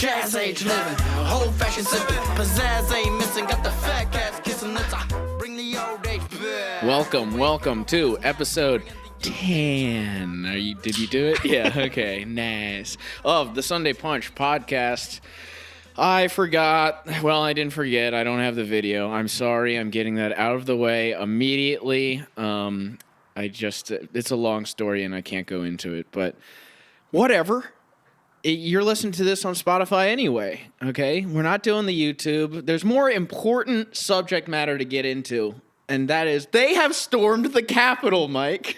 Jazz age living, old fashioned sipping, pizzazz ain't missing, got the fat cats kissing, let's bring the old age back. Welcome to episode 10. Did you do it? Yeah, okay, nice. Of the Sunday Punch podcast. I forgot. Well, I didn't forget. I don't have the video. I'm sorry. I'm getting that out of the way immediately. It's a long story and I can't go into it, but whatever. You're listening to this on Spotify anyway, okay? We're not doing the YouTube. There's more important subject matter to get into, and that is they have stormed the Capitol, Mike.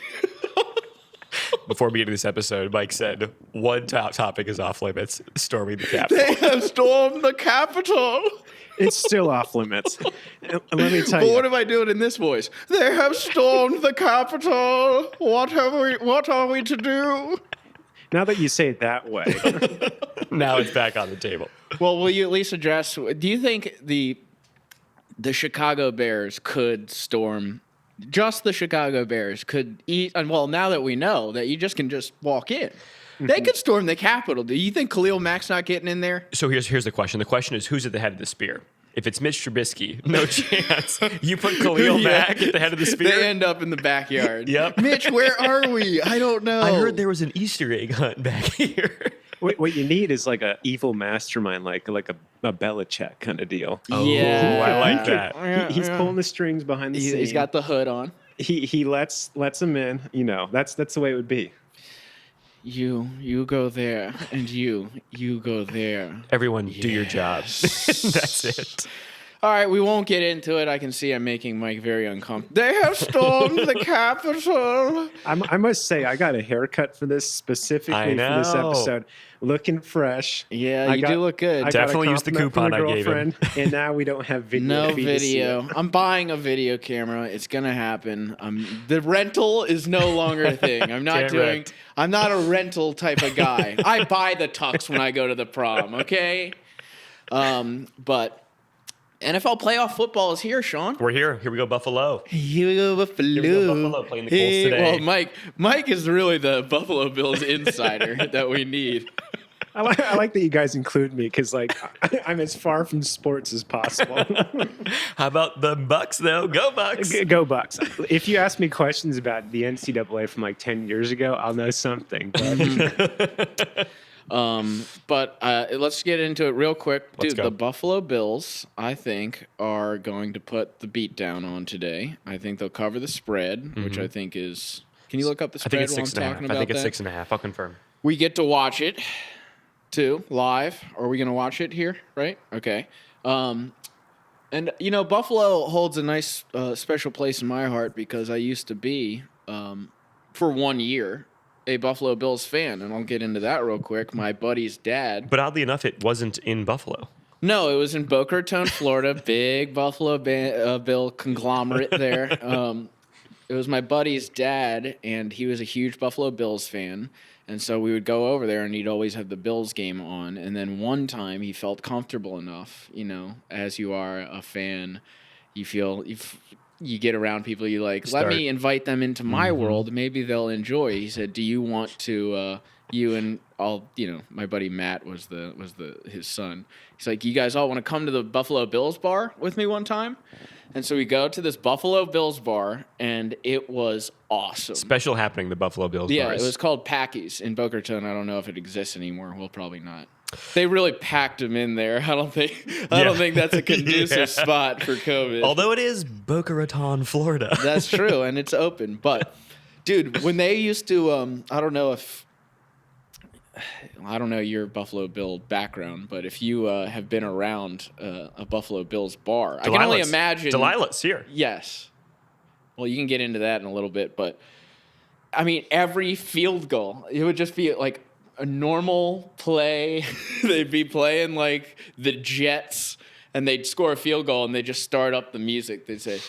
Before we get into this episode, Mike said one topic is off limits, storming the Capitol. They have stormed the Capitol. It's still off limits. Let me tell But you. what if I do it in this voice? They have stormed the Capitol. What are we to do? Now that you say it that way, Now it's back on the table. Well, will you at least address, do you think the Chicago Bears could storm, just the Chicago Bears could eat, and well, now that we know that you just can just walk in, they could storm the Capitol. Do you think Khalil Mack's not getting in there? So here's the question. The question is, who's at the head of the spear? If it's Mitch Trubisky, no chance. You put Khalil Mack at the head of the spear? They end up in the backyard. Yep. Mitch, where are we? I don't know. I heard there was an Easter egg hunt back here. what you need is like a evil mastermind, like a Belichick kind of deal. Yeah. I like that. He's pulling the strings behind the scenes. He's got the hood on. He lets him in. You know, that's the way it would be. You go there, and you go there. Everyone, do your jobs. That's it. All right, we won't get into it. I can see I'm making Mike very uncomfortable. They have stormed the Capitol. I must say, I got a haircut for this specifically I for this know. episode. Looking fresh. Yeah, you do look good. I got a Definitely use the compliment from coupon I gave him. girlfriend, and now we don't have video. No for you to see video. it. I'm buying a video camera. It's gonna happen. The rental is no longer a thing. I'm not Get doing. wrecked. I'm not a rental type of guy. I buy the tux when I go to the prom. Okay. But NFL playoff football is here, Sean. We're here. Here we go, Buffalo. Here we go, Buffalo. Here we go, Buffalo playing the Colts today. Well, Mike is really the Buffalo Bills insider that we need. I like that you guys include me because, like, I'm as far from sports as possible. How about the Bucks, though? Go Bucks. Go Bucks. If you ask me questions about the NCAA from like 10 years ago, I'll know something. But But let's get into it real quick. Let's Dude, go. the Buffalo Bills, I think, are going to put the beat down on today. I think they'll cover the spread, which I think is... Can you look up the I spread think it's while I'm 6.5. talking I about think it's that? 6.5. I'll confirm. We get to watch it, too, live. Are we going to watch it here? Right? Okay. And, you know, Buffalo holds a nice special place in my heart because I used to be, for 1 year, a Buffalo Bills fan. And I'll get into that real quick. My buddy's dad. But oddly enough, it wasn't in Buffalo. No, it was in Boca Raton, Florida. Big Buffalo Bill conglomerate there. It was my buddy's dad, and he was a huge Buffalo Bills fan. And so we would go over there, and he'd always have the Bills game on. And then one time he felt comfortable enough, you know, as you are a fan, you feel you get around people you like, let me invite them into my world. Maybe they'll enjoy. He said, do you want to, you and all, you know, my buddy Matt was his son. He's like, you guys all want to come to the Buffalo Bills bar with me one time? And so we go to this Buffalo Bills bar, and it was awesome. Special happening, the Buffalo Bills Yeah, bars. it was called Packy's in Boca Raton. I don't know if it exists anymore. Well, probably not. They really packed them in there. I don't think that's a conducive Yeah. spot for COVID. Although it is Boca Raton, Florida. That's true, and it's open. But, dude, when they used to, I don't know your Buffalo Bill background, but if you have been around a Buffalo Bills bar, I can only imagine. Delilah's here. Yes. Well, you can get into that in a little bit, but I mean, every field goal, it would just be like a normal play. They'd be playing like the Jets, and they'd score a field goal, and they just start up the music. They'd say,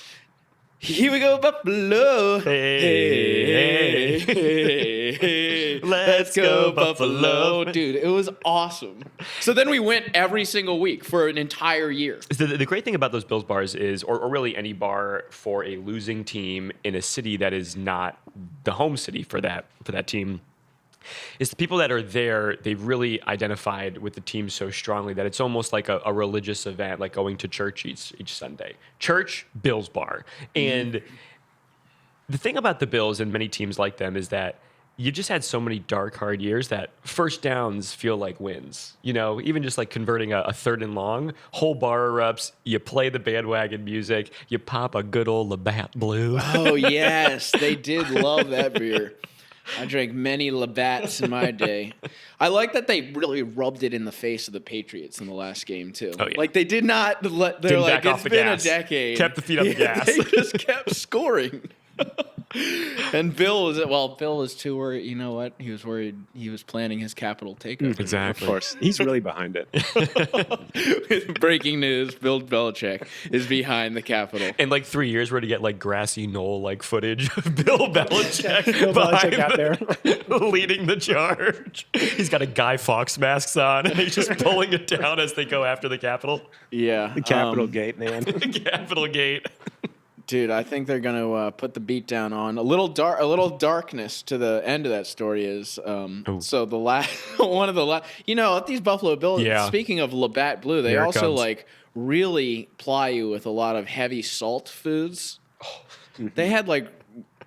"Here we go, Buffalo! Hey, Hey, let's go, Buffalo!" Dude, it was awesome. So then we went every single week for an entire year. The great thing about those Bills bars is, or really any bar for a losing team in a city that is not the home city for that team, It's the people that are there, they've really identified with the team so strongly that it's almost like a religious event, like going to church each Sunday. Church, Bills bar. And the thing about the Bills and many teams like them is that you just had so many dark, hard years that first downs feel like wins. You know, even just like converting a 3rd and long, whole bar erupts, you play the bandwagon music, you pop a good old Labatt Blue. Oh, yes. They did love that beer. I drank many Labatts in my day. I like that they really rubbed it in the face of the Patriots in the last game, too. Oh, yeah. Like, they did not let, they're Didn't like, back off it's the been gas. a decade. Kept the feet on the gas. They just kept scoring. And Bill was too worried. You know what? He was worried. He was planning his capital takeover. Exactly. Of course, he's really behind it. Breaking news: Bill Belichick is behind the Capitol. In like 3 years, we're to get like grassy knoll like footage of Bill Belichick, Bill Belichick out there. leading the charge. He's got a Guy Fawkes mask on, and he's just pulling it down as they go after the Capitol. Yeah, The Capitol Gate, man. Capitol Gate. dude. I think they're gonna put the beat down on a little darkness to the end of that story is. So the last one of the last, at these Buffalo Bills. Yeah. Speaking of Labatt Blue, they Here it also comes. like really ply you with a lot of heavy salt foods. They had like.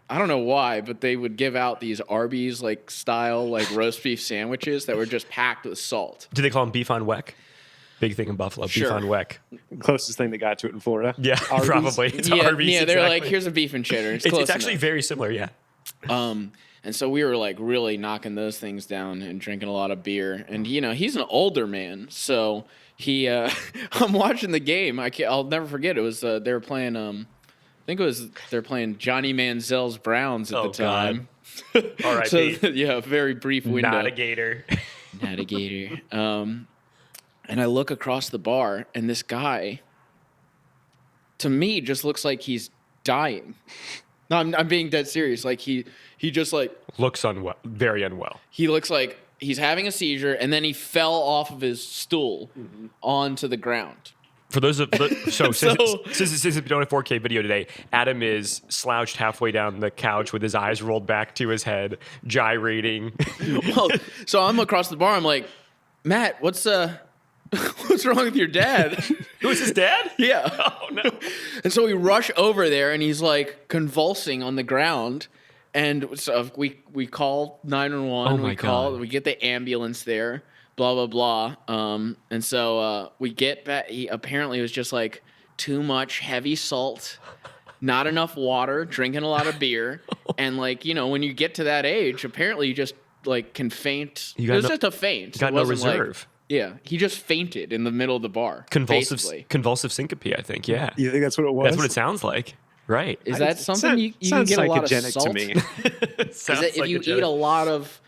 I don't know why, but they would give out these Arby's like style like roast beef sandwiches that were just packed with salt. Do they call him beef on weck? Big thing in Buffalo, Sure. beef on weck. Closest thing that got to it in Florida. Yeah, Arby's. probably. It's Yeah, Arby's. yeah, they're exactly. like, here's a beef and cheddar. It's It's close actually enough. very similar, yeah. And so we were like really knocking those things down and drinking a lot of beer. And he's an older man, so he. I'm watching the game. I'll never forget. It was they were playing. I think they're playing Johnny Manziel's Browns at Oh, the time. R.I.P. So yeah, very brief window. Not a gator. Not a gator. And I look across the bar, and this guy, to me, just looks like he's dying. No, I'm being dead serious. Like he just like Looks unwell, very unwell. he looks like he's having a seizure, and then he fell off of his stool onto the ground. For those of since So- it's been on a 4K video today, Adam is slouched halfway down the couch with his eyes rolled back to his head, gyrating. Well, so I'm across the bar. I'm like, Matt, what's wrong with your dad? It was his dad? Yeah. Oh no. And so we rush over there, and he's like convulsing on the ground. And so we call 911. Oh my God. We get the ambulance there. Blah blah blah. And so we get back. He apparently was just like too much heavy salt, not enough water, drinking a lot of beer, and like when you get to that age, apparently you just like can faint. You It got was no- just a faint. you got It no wasn't like- reserve. yeah, he just fainted in the middle of the bar. basically. Convulsive syncope, I think. Yeah. You think that's what it was? That's what it sounds like. Right. Is that something you can sounds get a lot of psychogenic salt? to me. Is that if you eat a lot of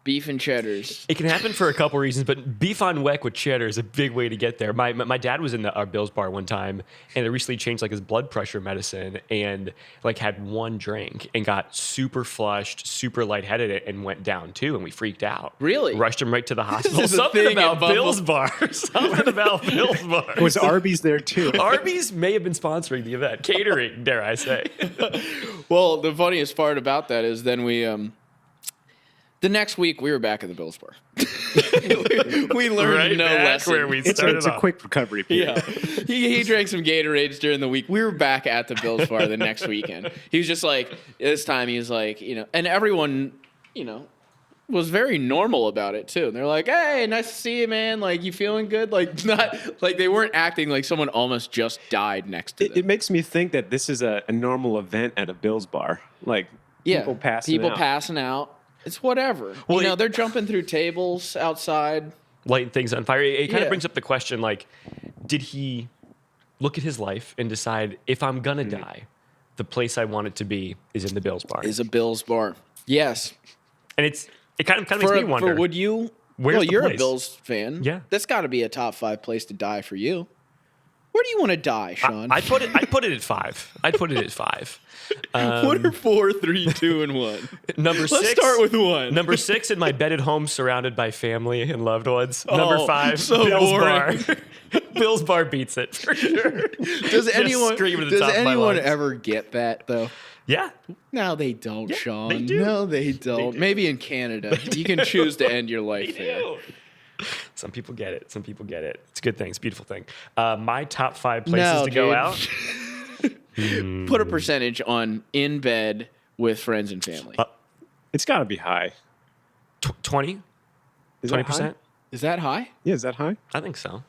beef and cheddars? It can happen for a couple reasons, but beef on weck with cheddar is a big way to get there. My dad was in our Bills bar one time, and they recently changed like his blood pressure medicine, and like had one drink and got super flushed, super lightheaded, and went down too, and we freaked out. Really? Rushed him right to the hospital. is a Something thing about at Buffalo. Bills bar. Something about Bills bar. Was Arby's there too? Arby's may have been sponsoring the event, catering, dare I say? Well, the funniest part about that is then we the next week we were back at the Bills bar. we learned Right no back lesson. where we It's started a off. quick recovery period. Yeah, he drank some Gatorades during the week. We were back at the Bills bar the next weekend. He was just like, this time he was like, and everyone, was very normal about it too. They're like, hey, nice to see you, man. Like, you feeling good? Like, not like they weren't acting like someone almost just died next to them. It makes me think that this is a normal event at a Bills bar. Like people passing out. It's whatever. Well, they're jumping through tables outside. Lighting things on fire. It kind Yeah. of brings up the question, like, did he look at his life and decide, if I'm going to die, the place I want it to be is in the Bills bar? Is a Bills bar. Yes. And it kind of makes me wonder. would you? Where's well, the you're place? a Bills fan. Yeah. That's got to be a top 5 place to die for you. Where do you want to die, Sean? I'd put it at 5. I'd put it at 5. what are 4, 3, 2, and 1? Number 6. Let's start with 1. Number 6 in my bedded home surrounded by family and loved ones. Number Oh, 5, so Bills boring. bar. Bills bar beats it for sure. Does Just anyone scream at the top of my anyone lungs. ever get that though? Yeah. No, they don't, Yeah, Sean. they do. No, they don't. do. Maybe in Canada, you can choose to end your life there. Some people get it. Some people get it. It's a good thing. It's a beautiful thing. My top 5 places No, to go dude. out. Put a percentage on in bed with friends and family. It's got to be high. 20? Is that 20%? high? Is that high? Yeah, is that high? I think so.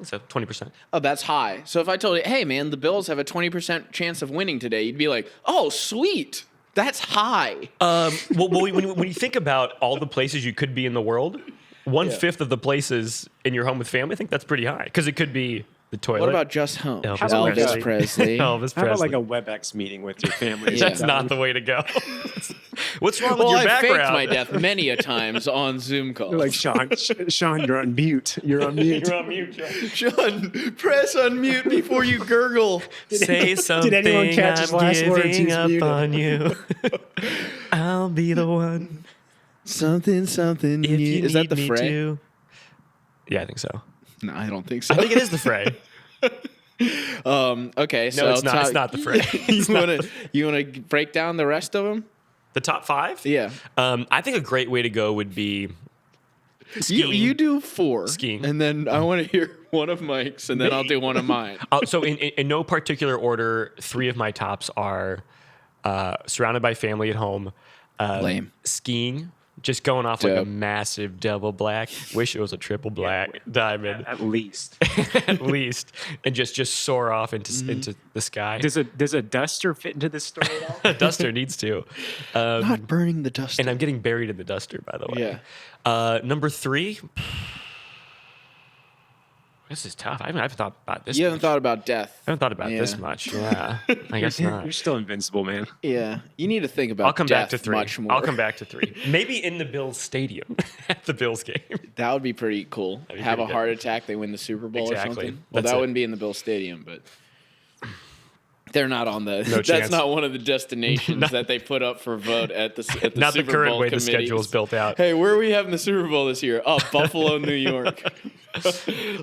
So 20%. Oh, that's high. So if I told you, hey, man, the Bills have a 20% chance of winning today, you'd be like, oh, sweet. That's high. Well, when you think about all the places you could be in the world, 1/5 of the places in your home with family, I think that's pretty high. Because it could be the toilet. What about just home? Elvis Elvis Presley. Presley. Elvis How about Presley? like a WebEx meeting with your family? Yeah. That's not the way to go. What's wrong Well, with your I faked background? my death many a times on Zoom calls. They're like, Sean, you're on mute. You're on mute. You're on mute, John. Sean, press unmute before you gurgle. Say something. Did anyone catch his last words? giving He's up muted. on you. I'll be the one. Something If new. you Is that need the me fray? to. Yeah, I think so. No, I don't think so. I think it is the fray. Okay, so No, it's not. It's not the fray. you wanna break down the rest of them? The top 5? Yeah. I think a great way to go would be skiing. You do 4. Skiing. And then I want to hear one of Mike's, and then I'll do one of mine. So in no particular order, 3 of my tops are surrounded by family at home. Lame. Skiing. Just going off like a Dope. massive double black. Wish it was a triple black diamond At least. at least, and just soar off Mm-hmm. into the sky. Does a duster fit into this story at all? A duster needs to. Not burning the dust. And I'm getting buried in the duster, by the way. Yeah. Number 3. This is tough. I haven't thought about this. You haven't much. thought about death. I haven't thought about this Yeah. much. Yeah, I guess You're not. still invincible, man. Yeah. You need to think about I'll come back death to 3. much more. I'll come back to 3. Maybe in the Bills stadium at the Bills game. That would be pretty cool. be Have pretty a good. heart attack, they win the Super Bowl Exactly. or something. Well, That's that it. wouldn't be in the Bill Stadium, but they're not on the. No that's chance. not one of the destinations that they put up for vote at the Not Super the current Bowl way the committees. schedule is built out. Hey, where are we having the Super Bowl this year? Oh, Buffalo, New York.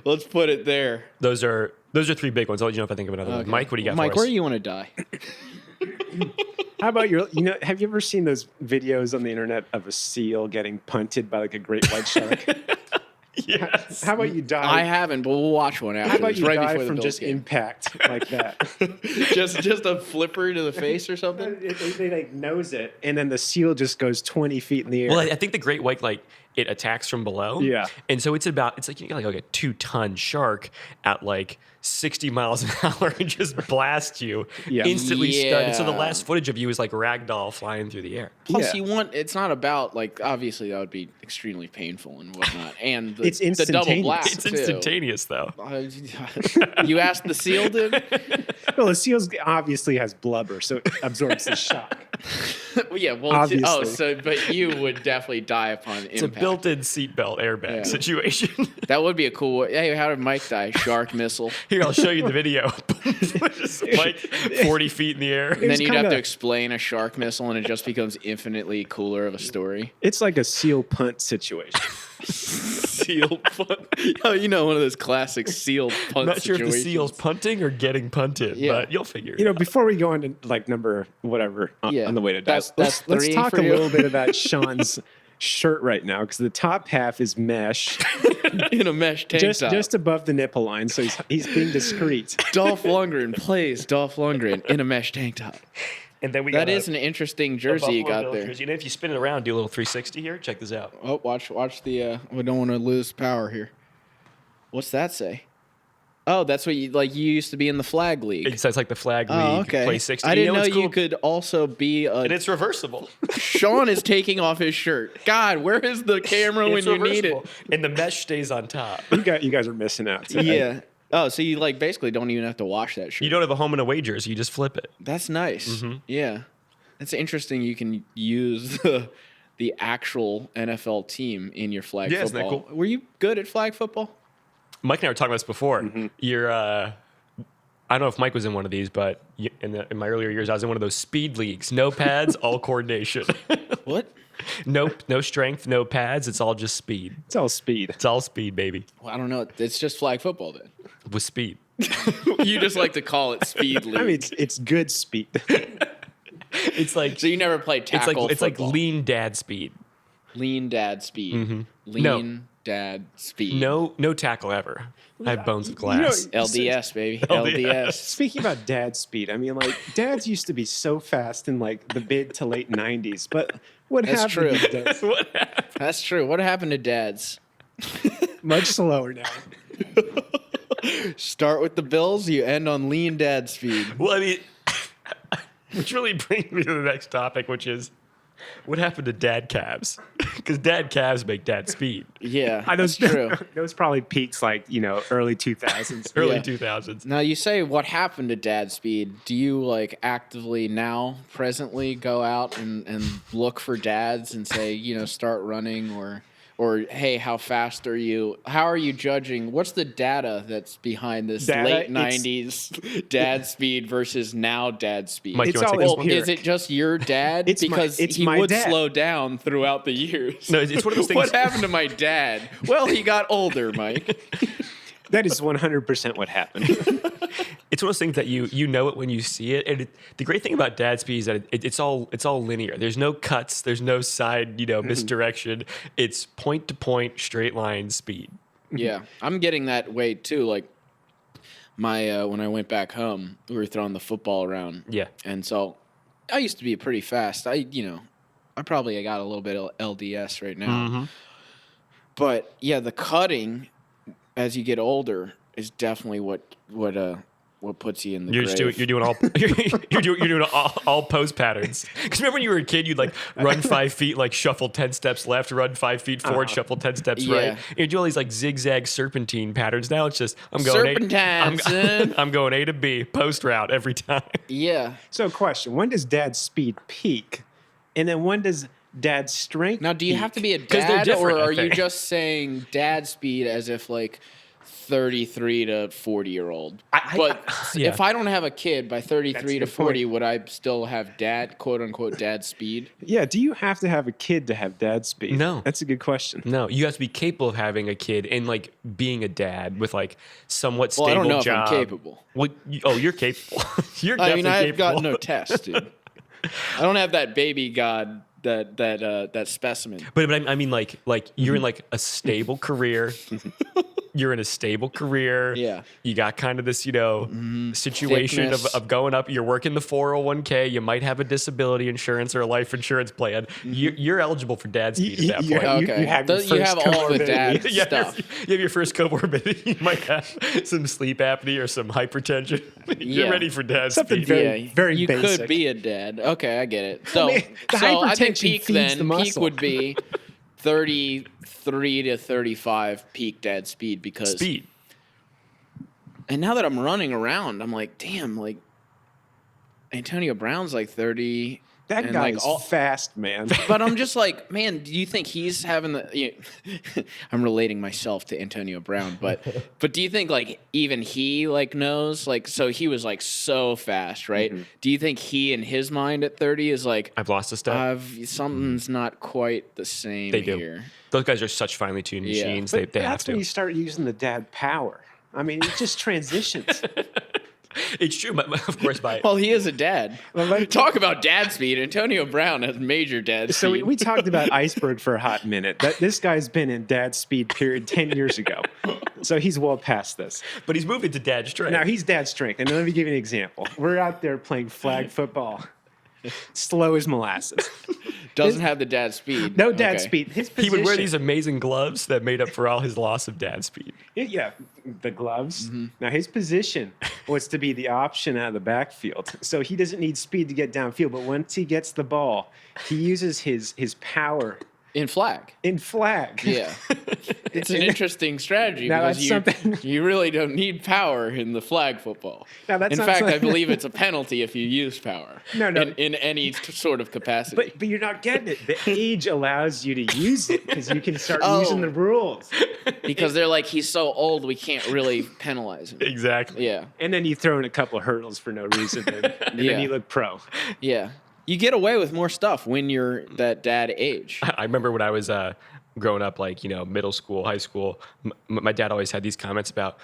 Let's put it there. Those are 3 big ones. I'll let you know if I think of another one. Okay. Mike, what do you got Mike, for us? where do you want to die? How about have you ever seen those videos on the internet of a seal getting punted by like a great white shark? Yes. How about you die? I haven't, but we'll watch one after. How about this, you right die before the from Bills just game. impact like that? just a flipper to the face or something? They like nose it, and then the seal just goes 20 feet in the air. Well, I think the great white, like, it attacks from below. Yeah. And so it's like you got like a 2-ton shark at like 60 miles an hour and just blast you Yeah. instantly stunned. And so the Yeah. last footage of you is like ragdoll flying through the air. Plus, Yeah. it's not about, like, obviously that would be extremely painful and whatnot. And It's the double instantaneous. blast, It's too. instantaneous, though. You asked the seal, dude? Well, the seal obviously has blubber, so it absorbs the shock. Well, yeah, well, Obviously. but you would definitely die upon It's a impact. built-in seatbelt airbag Yeah. situation. That would be a cool way. Hey, how did Mike die? Shark missile. Here, I'll show you the video. Just like 40 feet in the air. And then was you'd have kinda- to explain a shark missile, and it just becomes infinitely cooler of a story. It's like a seal punt situation. Seal punt. Oh, you know, one of those classic seal punt I'm not sure if the situations. seal's punting or getting punted, Yeah. but you'll figure it out. Before we go on to like number whatever Yeah. on the way to That's- death, that's let's 3 talk for a you. little bit about Sean's shirt right now because the top half is mesh, in a mesh tank top. just above the nipple line, so he's being discreet. Dolph Lundgren plays Dolph Lundgren in a mesh tank top. And then we That got is an interesting jersey you got there. You know, if you spin it around, do a little 360 here. Check this out. Oh, watch the. We don't want to lose power here. What's that say? Oh, that's what you like. You used to be in the flag league. It says like the flag league, Oh, okay. play 60. I didn't know what's you cool? could also be a. And it's reversible. Sean is taking off his shirt. God, where is the camera when It's you need it? reversible. And the mesh stays on top. You guys are missing out. Yeah. Oh, so you like basically don't even have to wash that shirt. You don't have a home and away jersey. You just flip it. That's nice. Mm-hmm. Yeah. It's interesting you can use the actual NFL team in your flag Yeah, isn't that football. cool? Were you good at flag football? Mike and I were talking about this before. Mm-hmm. You're, I don't know if Mike was in one of these, but in my earlier years, I was in one of those speed leagues. No pads, all coordination. What? No strength, no pads. It's all just speed. It's all speed. It's all speed, baby. Well, I don't know. It's just flag football then. With speed. You just like to call it speed league. I mean, it's good speed. It's like So you never played it's tackle like football. lean dad speed. Lean dad speed. Lean No. dad speed. No tackle ever. I have bones of glass. LDS, baby. LDS. Speaking about dad speed, I mean, like, dads used to be so fast in like the mid to late 90s, but what That's happened true. these days? What happened? That's true. What happened to dads? Much slower now. Start with the Bills, you end on lean dad speed. Well, I mean, which really brings me to the next topic, which is what happened to dad calves? Because dad calves make dad speed. Yeah, Those that's true. those probably peaks like, early 2000s. Early Yeah. 2000s. Now you say what happened to dad speed. Do you like actively now, presently, go out and look for dads and say, start running or hey, how fast are you? How are you judging? What's the data that's behind this Data? late It's- 90s dad speed versus now dad speed? Mike, you It's wanna all take this Well, one? empiric. is it just your dad? It's my- because it's he my would dad. slow down throughout the years. No, it's one of those things. What happened to my dad? Well, he got older, Mike. That is 100% what happened. It's one of those things that you know it when you see it. And the great thing about dad speed is that it's all linear. There's no cuts. There's no side misdirection. It's point to point, straight line speed. Yeah, I'm getting that way too. Like my when I went back home, we were throwing the football around. Yeah. And so I used to be pretty fast. I probably got a little bit of LDS right now. But yeah, the cutting as you get older is definitely what puts you in the You're grave. just doing all you're doing all pose patterns. Because remember when you were a kid, you'd like run 5 feet, like shuffle 10 steps left, run 5 feet forward, shuffle 10 steps right. Yeah. You're doing all these like zigzag serpentine patterns. Now it's just I'm going Serpentine, son. I'm going A to B post route every time. Yeah. So, question: when does dad's speed peak, and then when does dad's strength? Now, do you have to be a 'Cause they're dad, different, or I are you think. just saying dad speed as if like 33 to 40-year-old? But yeah. if I don't have a kid by 33 That's to a good 40, would I still have dad, quote unquote, dad speed? Yeah. Do you have to have a kid to have dad speed? No. That's a good question. No, you have to be capable of having a kid and like being a dad with like somewhat Well, stable I don't know job. if I'm capable. Well, you're capable. You're I definitely mean, I've capable. got no test, dude. I don't have that baby god, that specimen. But I mean, like you're in like a stable career. You're in a stable career. Yeah. You got kind of this, situation Thickness. of going up. You're working the 401k. You might have a disability insurance or a life insurance plan. You're eligible for dad speed at that You- point. you- Okay. you have your You have first all the comorbidity. dad Yeah, stuff. you have your first comorbidity. You might have some sleep apnea or some hypertension. You're Yeah. ready for dad Something speed. very- very you basic. could be a dad. Okay, I get it. So, mean, the so I think hypertension peak feeds then the peak muscle. would be 33 to 35 peak dad speed because Speed. And now that I'm running around, I'm like, damn, like Antonio Brown's like 30. That and guy like is all, fast, man. but I'm just like, man, do you think he's having the? I'm relating myself to Antonio Brown, but do you think like even he like knows like so he was like so fast, right? Do you think he in his mind at 30 is like I've lost a step. something's not quite the same They do. here? Those guys are such finely tuned Yeah. machines. But They have that's when to. you start using the dad power. I mean, it just transitions. It's true, but of course, by Well, he is a dad. like- Talk about dad speed. Antonio Brown has major dad speed. So we talked about Iceberg for a hot minute. This guy's been in dad speed period 10 years ago. So he's well past this. but he's moving to dad strength. Now he's dad strength. And let me give you an example. We're out there playing flag football. Slow as molasses. Doesn't have the dad speed. No dad Okay. speed. His he position, would wear these amazing gloves that made up for all his loss of dad speed. Yeah, the gloves. Now his position was to be the option out of the backfield. So he doesn't need speed to get downfield, but once he gets the ball, he uses his power In flag. in flag. Yeah. It's an interesting strategy Now because that's something- you really don't need power in the flag football. Now that's in not fact, I something- believe it's a penalty if you use power. No. In any sort of capacity. But you're not getting it. The age allows you to use it because you can start Oh. using the rules. because they're like, he's so old, we can't really penalize him. Exactly. Yeah. And then you throw in a couple of hurdles for no reason, and Yeah. then you look pro. Yeah. You get away with more stuff when you're that dad age. I remember when I was growing up, like, middle school, high school, my dad always had these comments about,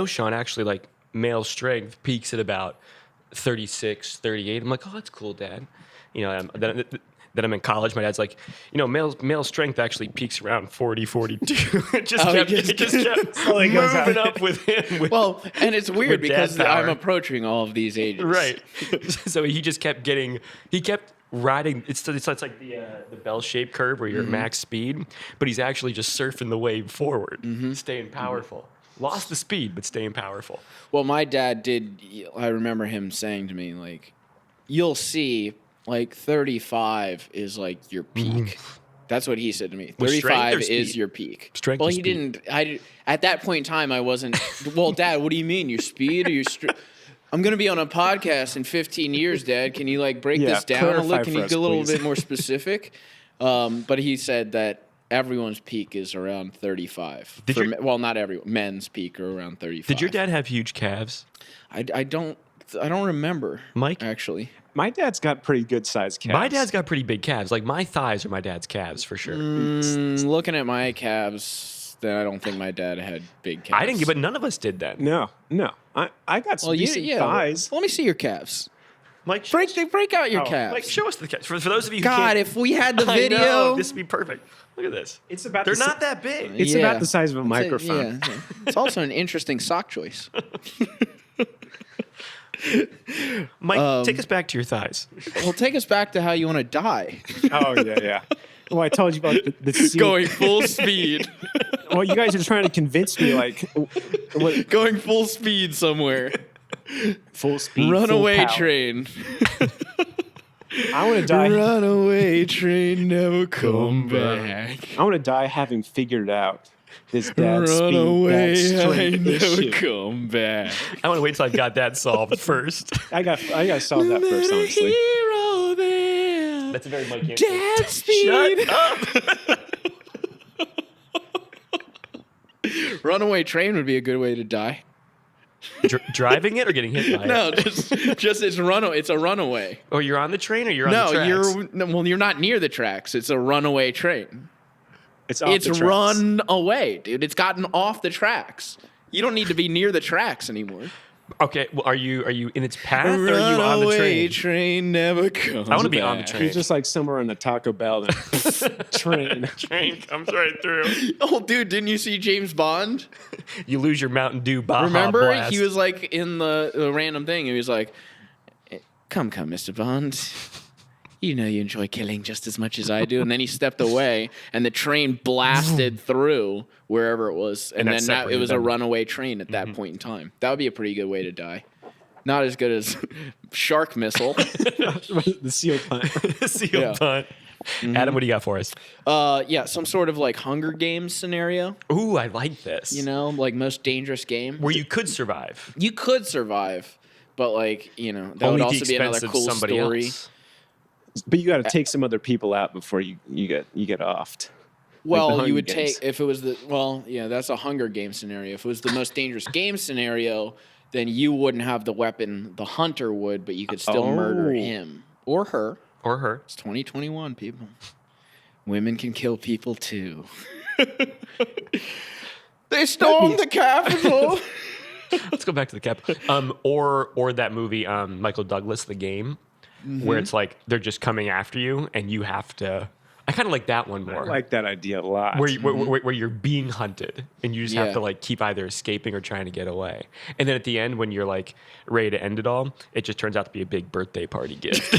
Sean, actually, like, male strength peaks at about 36, 38. I'm like, oh, that's cool, Dad. Then I'm in college. My dad's like, male strength actually peaks around 40, 42. It just kept Slowly goes up. moving up with him. Well, and it's weird With dad because power. I'm approaching all of these ages. Right. So he just kept riding. It's like the bell-shaped curve where you're at max speed, but he's actually just surfing the wave forward, staying powerful. Lost the speed, but staying powerful. Well, my dad did. I remember him saying to me, like, you'll see, like, 35 is like your peak. That's what he said to me. With strength or 35 speed? is your peak. Strength Well, or he speed? didn't. At that point in time, I wasn't. Well, Dad, what do you mean? Your speed or your I'm going to be on a podcast in 15 years, Dad. Can you, like, break this down a clarify little? Can for you us, get a little please. bit more specific? But he said that everyone's peak is around 35. Well, not everyone. Men's peak are around 35. Did your dad have huge calves? I don't remember, Mike? actually. My dad's got pretty good sized calves. My dad's got pretty big calves. Like my thighs are my dad's calves for sure. Looking at my calves, then I don't think my dad had big calves. I didn't get, but none of us did that. No. I got some decent thighs. Let me see your calves. Mike, Break out your calves. Mike, show us the calves. For those of you who God, can't, if we had the I video, know, this would be perfect. Look at this. It's about They're the not that big. It's Yeah. about the size of a microphone. Yeah. It's also an interesting sock choice. Mike, take us back to your thighs. Well, take us back to how you want to die. Oh yeah. Well, I told you about the seal. Going full speed. Well, you guys are trying to convince me, like, what, Going full speed somewhere. full speed, Runaway full power. train. I want to die. Runaway train, never come back. I want to die having figured out this dad speed, Runaway, that I strength never issue. come back. I want to wait till I got that solved first. I got to solve that first, honestly. Hero there. That's a very Mike answer. Dad speed. Shut up. Runaway train would be a good way to die. Driving it or getting hit by it? No, just it's a runaway. Or you're on the train or you're on No, the tracks? you're not near the tracks. It's a runaway train. It's off It's the tracks. run away, dude. It's gotten off the tracks. You don't need to be near the tracks anymore. Okay, well, are you in its path or are you on the Runaway train? train never comes. I wanna be on the back. train. He's just like somewhere on the Taco Bell train. Train comes right through. Oh, dude, didn't you see James Bond? You lose your Mountain Dew Baja Remember, Blast. he was like in the random thing. He was like, "Come, Mr. Bond. You know you enjoy killing just as much as I do." And then he stepped away, and the train blasted through wherever it was, and that then it separated was a them. runaway train at that point in time. That would be a pretty good way to die. Not as good as shark missile. The seal punt. Seal Yeah. punt. Adam, what do you got for us? Yeah, some sort of like Hunger Games scenario. Ooh, I like this. You know, like most dangerous game. Where you could survive. You could survive, but like that Only would at also the be another expense of cool somebody story. else. But you got to take some other people out before you get offed. Well, Hunger you would Games. take if it was that's a Hunger Game scenario. If it was the most dangerous game scenario, then you wouldn't have the weapon. The hunter would, but you could still murder Oh. him or her. Or her. It's 2021, people. Women can kill people too. They stormed the Capitol. Let's go back to the cap. Or that movie, Michael Douglas, The Game, where it's like they're just coming after you and you have to. I kind of like that one I more. like that idea a lot. where you're being hunted and you just have Yeah. to like keep either escaping or trying to get away. And then at the end, when you're like ready to end it all, it just turns out to be a big birthday party gift.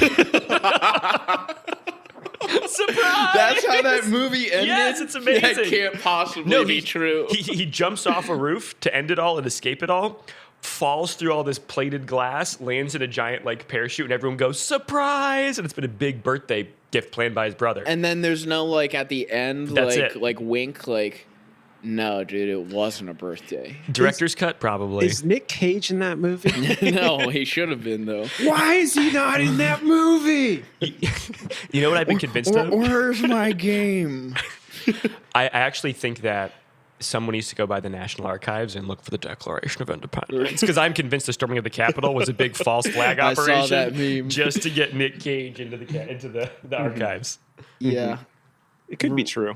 Surprise! That's how that movie ended. Yes, it's amazing. That can't possibly be true. He jumps off a roof to end it all and escape it all, falls through all this plated glass, lands in a giant like parachute, and everyone goes, surprise! And it's been a big birthday gift planned by his brother. And then there's no like at the end That's like it. like wink like no, dude, it wasn't a birthday. Director's cut, probably. Is Nick Cage in that movie? No, he should have been though. Why is he not in that movie? You know what I've been convinced of? Where's my game? I actually think that someone needs to go by the National Archives and look for the Declaration of Independence. Because I'm convinced the storming of the Capitol was a big false flag I saw operation that meme. just to get Nick Cage into the archives. Yeah. It could be true.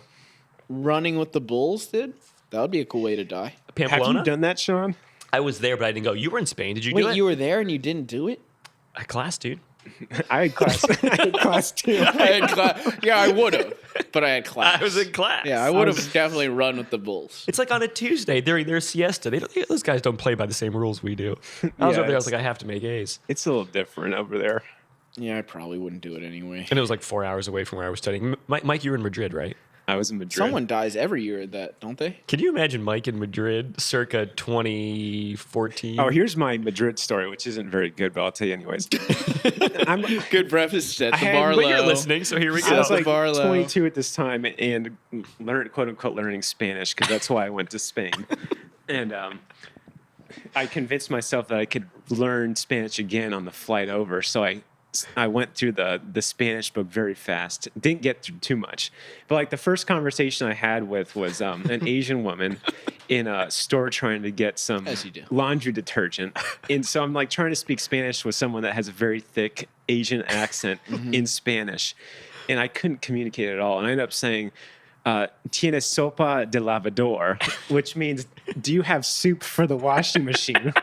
Running with the Bulls, dude? That would be a cool way to die. Have Pamplona? you done that, Sean? I was there, but I didn't go. You were in Spain. Did you do Wait, it? you were there and you didn't do it? A class, dude. I had class. I had class too. I had class. Yeah, I would have, but I had class. I was in class. Yeah, I would have definitely run with the Bulls. It's like on a Tuesday during their siesta. Those guys don't play by the same rules we do. I was Yeah, over there. I was it's- like, I have to make A's, It's a little different over there. Yeah, I probably wouldn't do it anyway. and it was like 4 hours away from where I was studying. Mike, you were in Madrid, right? I was in Madrid. Someone dies every year at that, don't they? Can you imagine Mike in Madrid, circa 2014? Oh, here's my Madrid story, which isn't very good, but I'll tell you anyways. I'm, Good breakfast at the had- bar. But you're listening, so here we I go. was like Barlow. 22 at this time and quote unquote learning Spanish because that's why I went to Spain. And I convinced myself that I could learn Spanish again on the flight over. So I went through the Spanish book very fast. Didn't get through too much, but like the first conversation I had with was an Asian woman in a store trying to get some As you do. laundry detergent, and so I'm like trying to speak Spanish with someone that has a very thick Asian accent in Spanish, and I couldn't communicate at all. And I ended up saying, "Tienes sopa de lavador," which means, "Do you have soup for the washing machine?"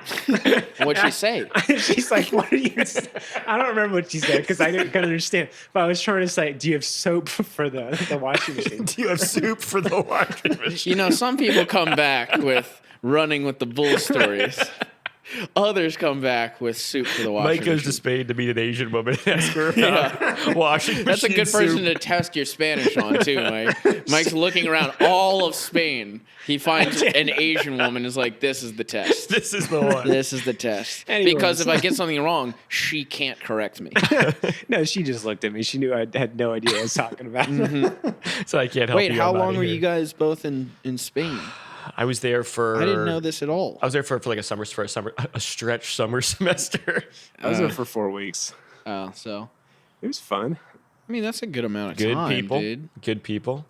What'd she say? She's like, "What are you?" I don't remember what she said because I couldn't understand. But I was trying to say, "Do you have soap for the washing machine?" Do you have soup for the washing machine? You know, some people come back with running with the bull stories. Others come back with soup for the washing Mike goes to machine. Spain to meet an Asian woman and ask her about washing That's a machine good person soup. to test your Spanish on too, Mike. Mike's looking around all of Spain. He finds an Asian woman, is like, "This is the test. This is the one. This is the test." Anyways. Because if I get something wrong, she can't correct me. No, she just looked at me. She knew I had no idea what I was talking about. So I can't help Wait, you. how I'm outta long were here. you guys both in Spain? I was there for. I didn't know this at all. I was there for like a stretch summer semester. I was there for 4 weeks. Oh, so It was fun. I mean that's a good amount of Good time, people. dude. Good people.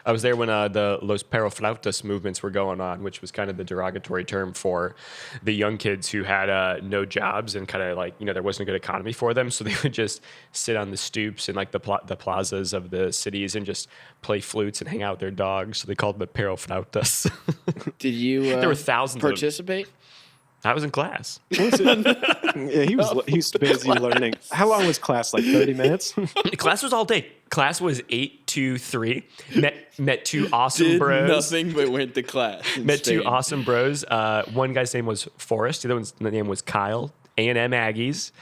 I was there when the Los Perroflautas movements were going on, which was kind of the derogatory term for the young kids who had no jobs and kind of like, there wasn't a good economy for them. So they would just sit on the stoops and like the plazas of the cities and just play flutes and hang out with their dogs. So they called them the Perroflautas. Did you There were thousands of them. participate? I was in class. Yeah, he was busy learning. How long was class? Like 30 minutes? Class was all day. Class was 8 to 3. Met two awesome bros. nothing but went to class. Met two awesome bros. One guy's name was Forrest. The other one's name was Kyle. A&M Aggies.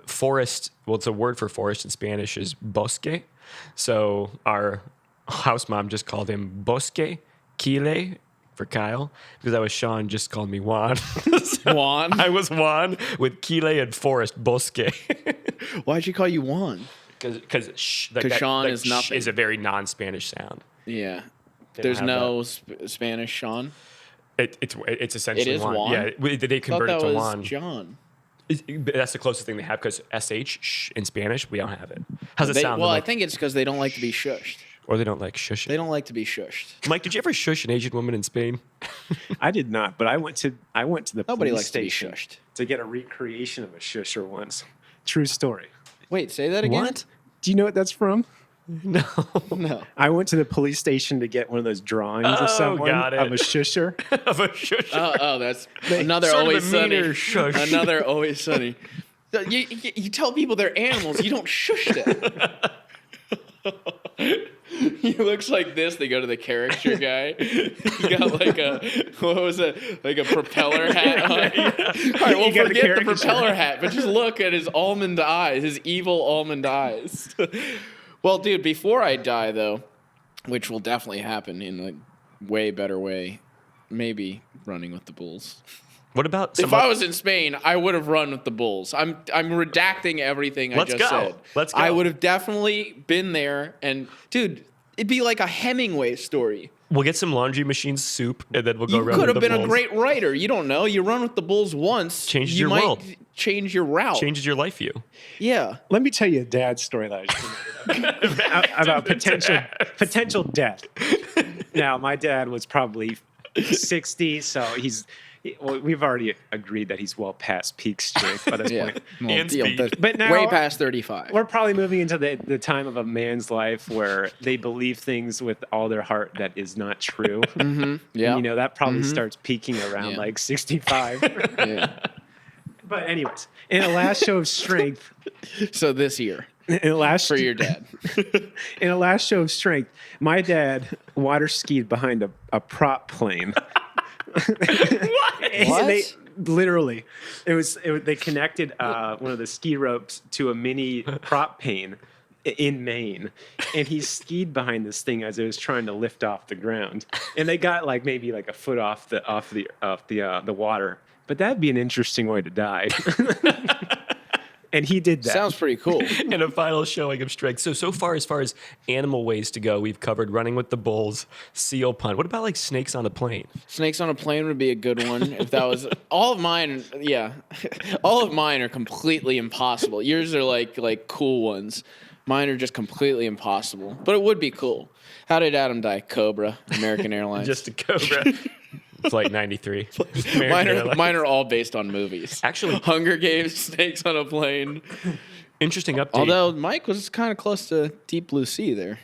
Forrest, well, it's a word for forest in Spanish is bosque. So our house mom just called him Bosque Kile for Kyle because I was Sean, just called me Juan. Juan. I was Juan with Kile and Forrest Bosque. Why'd you call you Juan? Because Sean is nothing. is a very non-Spanish sound. Yeah. They don't There's have no Spanish Sean. It's essentially It is Juan? Yeah, they I thought converted that to was Juan. John. That's the closest thing they have because sh in Spanish we don't have it. How's it sound? Well, I Mike? think it's because they don't like to be shushed. Or they don't like shushing. They don't like to be shushed. Mike, did you ever shush an Asian woman in Spain? I did not, but I went to the Nobody police likes to be station shushed. to get a recreation of a shusher once. True story. Wait, say that again. What? Do you know what that's from? No. No. I went to the police station to get one of those drawings Oh, of someone got it. of a shusher. Of a shush. Oh, that's another Sort of a always sunny. meaner shush. Another always sunny. You tell people they're animals. You don't shush them. He looks like this. They go to the caricature guy. He got like a propeller hat on. All right, well, You got a forget the caricature. propeller hat, but just look at his almond eyes, his evil almond eyes. Well, dude, before I die, though, which will definitely happen in a way better way, maybe running with the Bulls. What about If I was in Spain, I would have run with the Bulls. I'm redacting everything Let's I just go. said. Let's go. I would have definitely been there, and dude, it'd be like a Hemingway story. We'll get some laundry machine soup and then we'll go You around could with have the been a Bulls. great writer. You don't know. You run with the Bulls once, Changes you your might world. change your route. Changes your life view. Yeah. Let me tell you a dad story that I just remembered about potential death. Now, my dad was probably 60, so we've already agreed that he's well past peak strength by this Yeah. point. Well, And speed. But now way past 35. we're probably moving into the time of a man's life where they believe things with all their heart that is not true. Yeah. You know, that probably starts peaking around Yeah. like 65. Yeah. But anyways, in a last show of strength, So this year in a last for your dad. in a last show of strength, my dad water skied behind a prop plane. What? They literally, they connected one of the ski ropes to a mini prop plane in Maine, and he skied behind this thing as it was trying to lift off the ground, and they got like maybe like a foot off the water. But that'd be an interesting way to die. And he did that. Sounds pretty cool. And a final showing of strength. So far as animal ways to go, we've covered running with the bulls, seal punt. What about like snakes on a plane? Snakes on a plane would be a good one if that was all of mine. Yeah, all of mine are completely impossible. Yours are like cool ones. Mine are just completely impossible. But it would be cool. How did Adam die? Cobra, American Airlines. Just a cobra. Flight 93. Mine are all based on movies. Actually, Hunger Games, Snakes on a Plane. interesting update. Although Mike was kind of close to Deep Blue Sea there.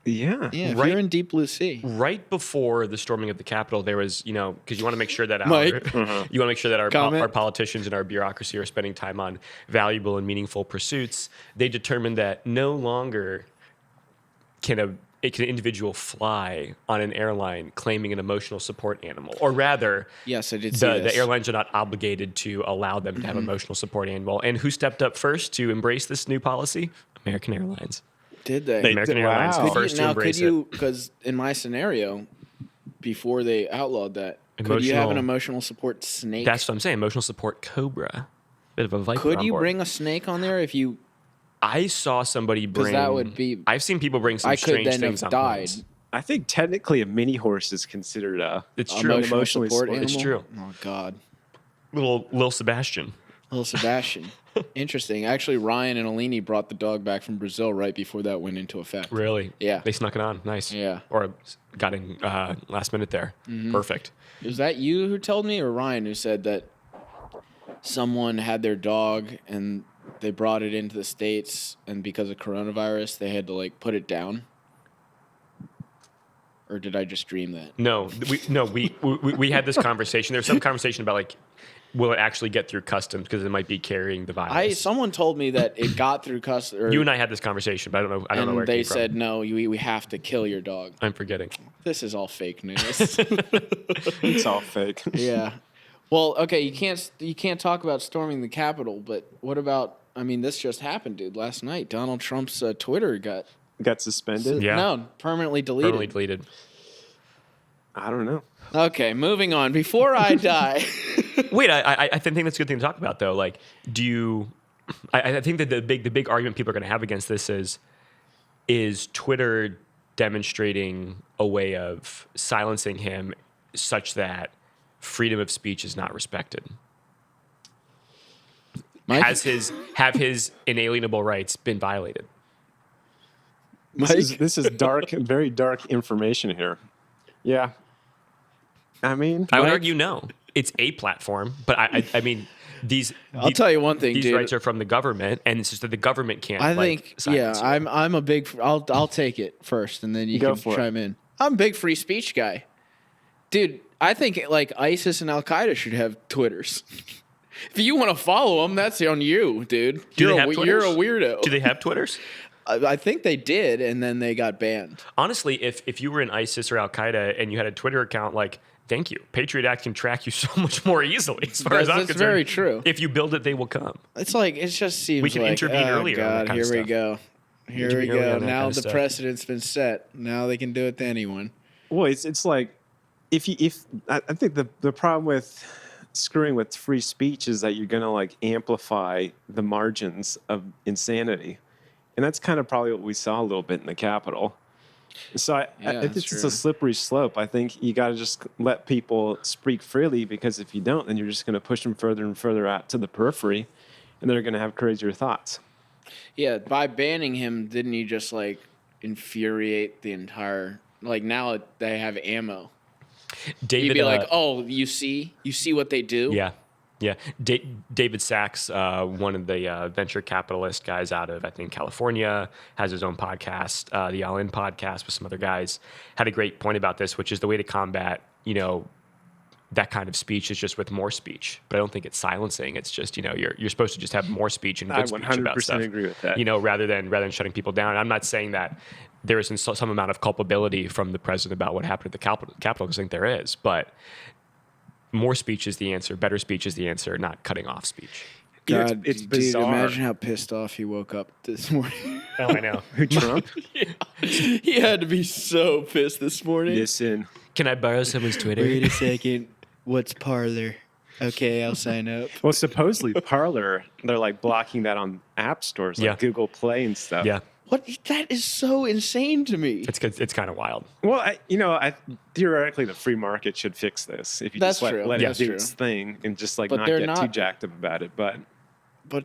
Yeah. Yeah, if Right. you're in Deep Blue Sea. right before the storming of the Capitol, there was, because you want to make sure that Mike? you want to make sure that Comment? our politicians and our bureaucracy are spending time on valuable and meaningful pursuits. They determined that no longer can an individual fly on an airline claiming an emotional support animal, or rather, Yes, I did see the this. airlines are not obligated to allow them to have emotional support animal. And who stepped up first to embrace this new policy? American Airlines. Did they? American did- Airlines wow. the Could first to embrace it. Because in my scenario, before they outlawed that, could you have an emotional support snake? That's what I'm saying. Emotional support cobra. Bit of a viper. Could on you board. bring a snake on there if you? I saw somebody bring. that would be- I've seen people bring some I could strange then things have on died. planes. I think technically a mini horse is considered It's Emotional true. emotionally support support- animal. It's true. Oh God, Little Sebastian. little Sebastian. Interesting. Actually, Ryan and Alini brought the dog back from Brazil right before that went into effect. Really? Yeah. They snuck it on. Nice. Yeah. Or got in last minute there. Perfect. Was that you who told me, or Ryan who said that someone had their dog and they brought it into the States, and because of coronavirus, they had to like put it down? Or did I just dream that? No, we had this conversation. There's some conversation about like, will it actually get through customs because it might be carrying the virus. Someone told me that it got through customs. You and I had this conversation, but I don't know where and it they came from. said no. We have to kill your dog. I'm forgetting. This is all fake news. it's all fake. Yeah. Well, okay, you can't talk about storming the Capitol, but what about? I mean, this just happened, dude. Last night, Donald Trump's Twitter got Got suspended? Yeah. no permanently deleted. Permanently deleted. I don't know. Okay, moving on. Before I die, Wait, I think that's a good thing to talk about though. Like, do you? I think that the big argument people are going to have against this is Twitter demonstrating a way of silencing him such that freedom of speech is not respected. Mike, Have his inalienable rights been violated? This is dark, very dark information here. Yeah. I mean, I would Mike? argue no. It's a platform, but I mean these. I'll tell you one thing, These dude. rights are from the government, and it's just that the government can't. I like, think silence you. I'm a big. I'll take it first, and then you Go can for it. chime in. I'm a big free speech guy, dude. I think like ISIS and Al Qaeda should have Twitters. If you want to follow them, that's on you, dude. Do they You're have a Twitters? weirdo. Do they have Twitters? I think they did, and then they got banned. Honestly, if you were in ISIS or Al Qaeda and you had a Twitter account, like, thank you. Patriot Act can track you so much more easily. As far as I'm That's concerned, very true. If you build it, they will come. It's like it just seems We can like, intervene oh, earlier on that God, kind here of we stuff. go. Here we Intervene earlier go. on that Now kind of the stuff. precedent's been set. Now they can do it to anyone. well, it's like if I think the problem with screwing with free speech is that you're going to like amplify the margins of insanity. And that's kind of probably what we saw a little bit in the Capitol. So I Yeah, think that's it's true. a slippery slope. I think you got to just let people speak freely, because if you don't, then you're just going to push them further and further out to the periphery, and they're going to have crazier thoughts. Yeah, by banning him, didn't he just like infuriate the entire? Like now they have ammo. David, You'd be like, oh, you see what they do? yeah. Yeah, David Sachs, one of the venture capitalist guys out of, I think, California, has his own podcast, the All In podcast with some other guys, had a great point about this, which is the way to combat, that kind of speech is just with more speech. But I don't think it's silencing. It's just, you're supposed to just have more speech and I good speech about 100% stuff. agree with that. Rather than shutting people down. And I'm not saying that there isn't some amount of culpability from the president about what happened at the Capitol, because I think there is. But more speech is the answer. Better speech is the answer, not cutting off speech. Yeah, God, it's dude, bizarre. imagine how pissed off he woke up this morning. Oh, I know. Who, Trump? He had to be so pissed this morning. Listen, Can I borrow someone's Twitter? Wait a second. What's Parlor? Okay, I'll sign up. well, supposedly Parler, they're like blocking that on app stores like Yeah. Google Play and stuff. Yeah, What? That is so insane to me. it's kind of wild. Well, I theoretically the free market should fix this if you That's just true. let That's it do true. its thing and just like But not they're get too not- jacked up about it. But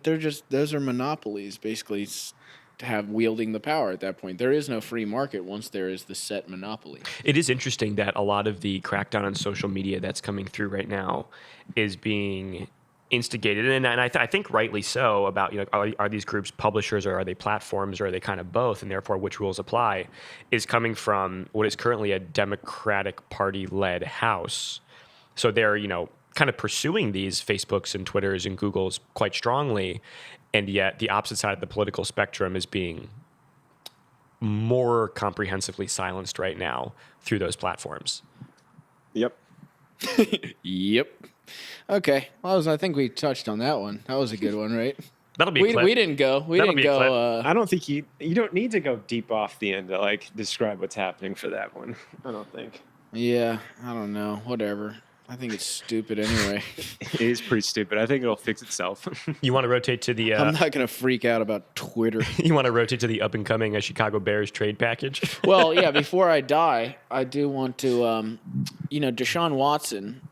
those are monopolies, basically, to have wielding the power at that point. There is no free market once there is the set monopoly. It is interesting that a lot of the crackdown on social media that's coming through right now is being instigated, and I think rightly so, about are these groups publishers or are they platforms or are they kind of both, and therefore which rules apply, is coming from what is currently a Democratic Party-led House. So they're kind of pursuing these Facebooks and Twitters and Googles quite strongly, and yet the opposite side of the political spectrum is being more comprehensively silenced right now through those platforms. yep. Yep. Okay. Well, I think we touched on that one. That was a good one, right? That'll be a clip. We didn't go. We That'll didn't be a go. I don't think you don't need to go deep off the end to like describe what's happening for that one. I don't think. Yeah. I don't know. Whatever. I think it's stupid anyway. It is pretty stupid. I think it'll fix itself. You want to rotate to the I'm not gonna freak out about Twitter. you want to rotate to the up and coming Chicago Bears trade package? Well, yeah. Before I die, I do want to, Deshaun Watson,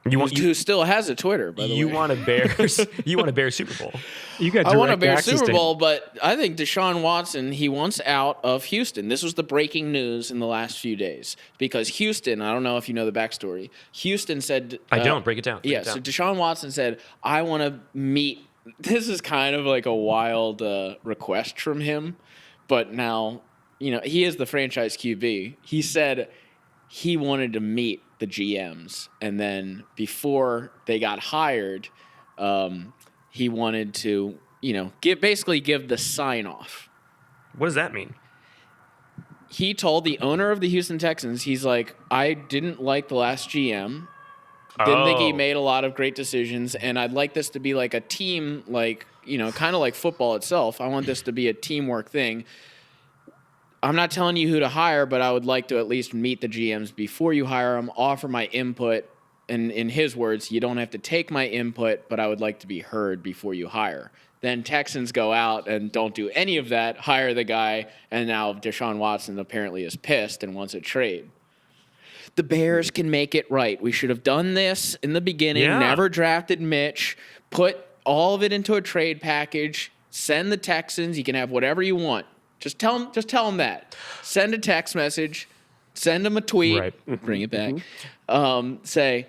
who still has a Twitter, by the way. you want a Bears Super Bowl. You got I want a direct Bears access Super to- Bowl, but I think Deshaun Watson, he wants out of Houston. This was the breaking news in the last few days because Houston, I don't know if you know the backstory. Houston said, I don't. Break it down. Break yeah, it so down. Deshaun Watson said, I want to meet. This is kind of like a wild request from him, but now, he is the franchise QB. He said he wanted to meet the GMs, and then before they got hired, he wanted to, give the sign off. What does that mean? He told the owner of the Houston Texans, he's like, I didn't like the last GM. Didn't think he Oh. made a lot of great decisions, and I'd like this to be like a team, like, kind of like football itself. I want this to be a teamwork thing. I'm not telling you who to hire, but I would like to at least meet the GMs before you hire them, offer my input. And in his words, you don't have to take my input, but I would like to be heard before you hire. Then Texans go out and don't do any of that, hire the guy, and now Deshaun Watson apparently is pissed and wants a trade. The Bears can make it right. We should have done this in the beginning, Yeah. never drafted Mitch, put all of it into a trade package, send the Texans, you can have whatever you want. Just tell them that. Send a text message, send them a tweet, Right. bring it back. Say,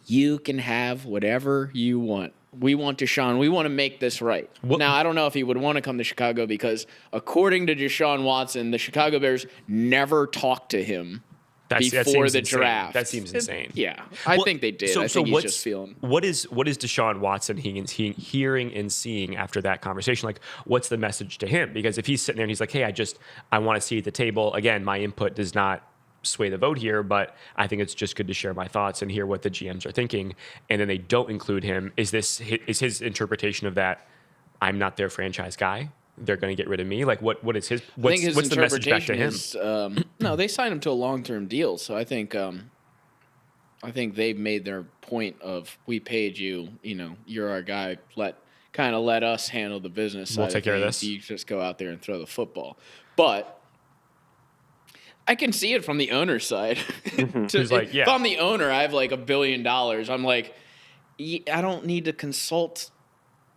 you can have whatever you want. We want Deshaun. We want to make this right. What- Now, I don't know if he would want to come to Chicago because, according to Deshaun Watson, the Chicago Bears never talked to him That before seems the insane. draft. That seems insane. Yeah, I Well, think they did. I think he's just feeling. What is Deshaun Watson hearing and seeing after that conversation? Like, what's the message to him? Because if he's sitting there and he's like, "Hey, I want to see at the table. Again, my input does not sway the vote here, but I think it's just good to share my thoughts and hear what the GMs are thinking." And then they don't include him. Is his interpretation of that? I'm not their franchise guy. They're going to get rid of me. Like, what is his? I think his What's the message back to interpretation him? is no, they signed him to a long-term deal, so I think they've made their point of we paid you, you're our guy. Let us handle the business. We'll side take care of things. this. You just go out there and throw the football, but I can see it from the owner's side. He's like, yeah. If I'm the owner, I have like $1 billion. I'm like, I don't need to consult.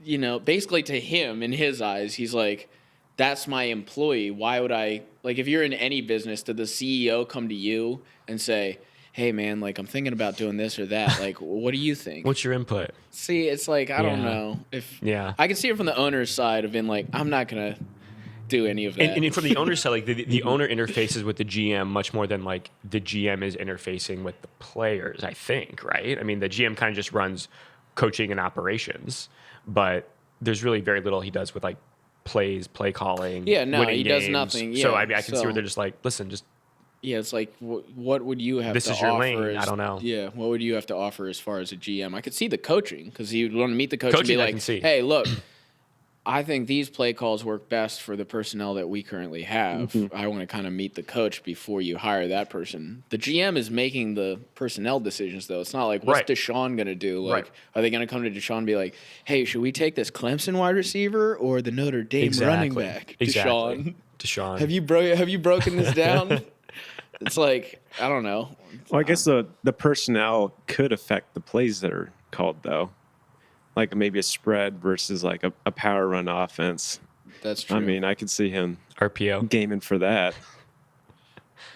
Basically to him, in his eyes, he's like, that's my employee. Why would I, like, if you're in any business, did the CEO come to you and say, hey, man, like, I'm thinking about doing this or that. Like, what do you think? What's your input? See, it's like, I don't Yeah. know. If Yeah. I can see it from the owner's side of being like, I'm not going to, do any of that. And from the owner's side, like the owner interfaces with the GM much more than like the GM is interfacing with the players, I think, right? I mean, the GM kind of just runs coaching and operations, but there's really very little he does with like plays, play calling. Yeah, no, winning he does games. nothing. So Yeah, I mean, I can see so- where they're just like, listen, just Yeah, it's like, what would you have This to is your offer? lane, I don't know. Yeah, what would you have to offer as far as a GM? I could see the coaching because he would want to meet the coach and Coaching, be I like, can see. hey, look, I think these play calls work best for the personnel that we currently have. Mm-hmm. I want to kind of meet the coach before you hire that person. The GM is making the personnel decisions, though. It's not like, what's Right. Deshaun going to do? Like, Right. are they going to come to Deshaun and be like, hey, should we take this Clemson wide receiver or the Notre Dame running back? Deshaun, Deshaun. have you broken this down? It's like, I don't know. Well, I guess the personnel could affect the plays that are called, though. Like maybe a spread versus like a power run offense. That's true. I mean, I could see him RPO? gaming for that.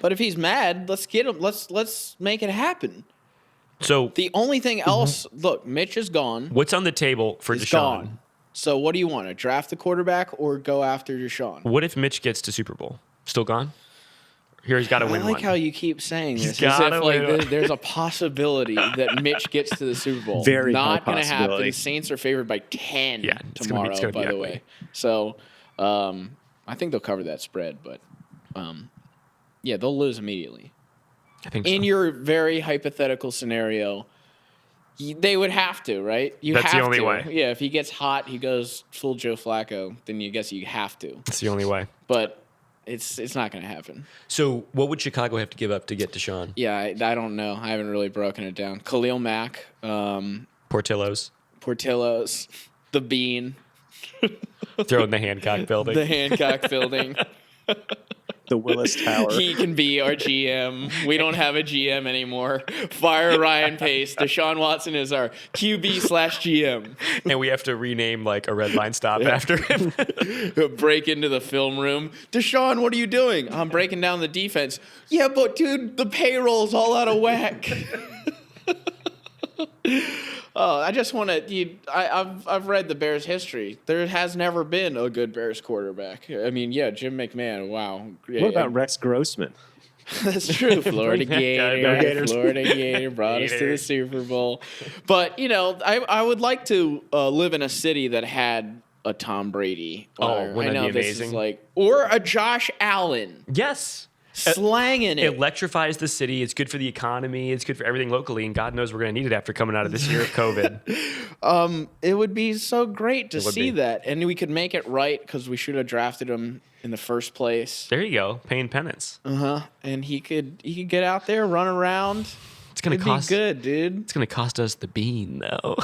But if he's mad, let's get him. Let's make it happen. So The only thing else, look, Mitch is gone. what's on the table for He's Deshaun? gone. So what do you want? To draft the quarterback or go after Deshaun? What if Mitch gets to Super Bowl? Still gone? Here he's got to I win like one. how you keep saying He's this. As gotta if like win one. there's a possibility that Mitch gets to the Super Bowl. Very not high going to happen. possibility. Saints are favored by 10 Yeah, it's tomorrow. gonna be by the ugly. way, so I think they'll cover that spread, but yeah, they'll lose immediately. I think In so. your very hypothetical scenario, they would have to, right? You That's the have only to. way. Yeah, if he gets hot, he goes full Joe Flacco, then you guess you have to. It's the only way. But it's not going to happen. So what would Chicago have to give up to get Deshaun? Yeah, I don't know. I haven't really broken it down. Khalil Mack, Portillo's Portillo's, the Bean, throw in the Hancock building. the Hancock Building. The Willis Tower. He can be our GM. We don't have a GM anymore. Fire Ryan Pace. Deshaun Watson is our QB/GM. And we have to rename like a red line stop after him. Break into the film room. Deshaun, what are you doing? I'm breaking down the defense. Yeah, but dude, the payroll's all out of whack. Oh, I just want to. I've read the Bears' history. There has never been a good Bears quarterback. I mean, yeah, Jim McMahon. Wow. What about Rex Grossman? That's true. Florida Bring that guy Gator. back. Gators. Florida Gator brought us to the Gators. Super Bowl. But, you know, I would like to live in a city that had a Tom Brady. Oh, Or, wouldn't I that know be this is amazing? like, or a Josh Allen Yes. slanging it. Electrifies the city. It's good for the economy. It's good for everything locally. And God knows we're going to need it after coming out of this year of COVID. It would be so great to It would see be. that, and we could make it right because we should have drafted him in the first place. There you go. Paying penance. And he could get out there, run around. It's going It'd to cost. be good, dude. It's going to cost us the bean, though.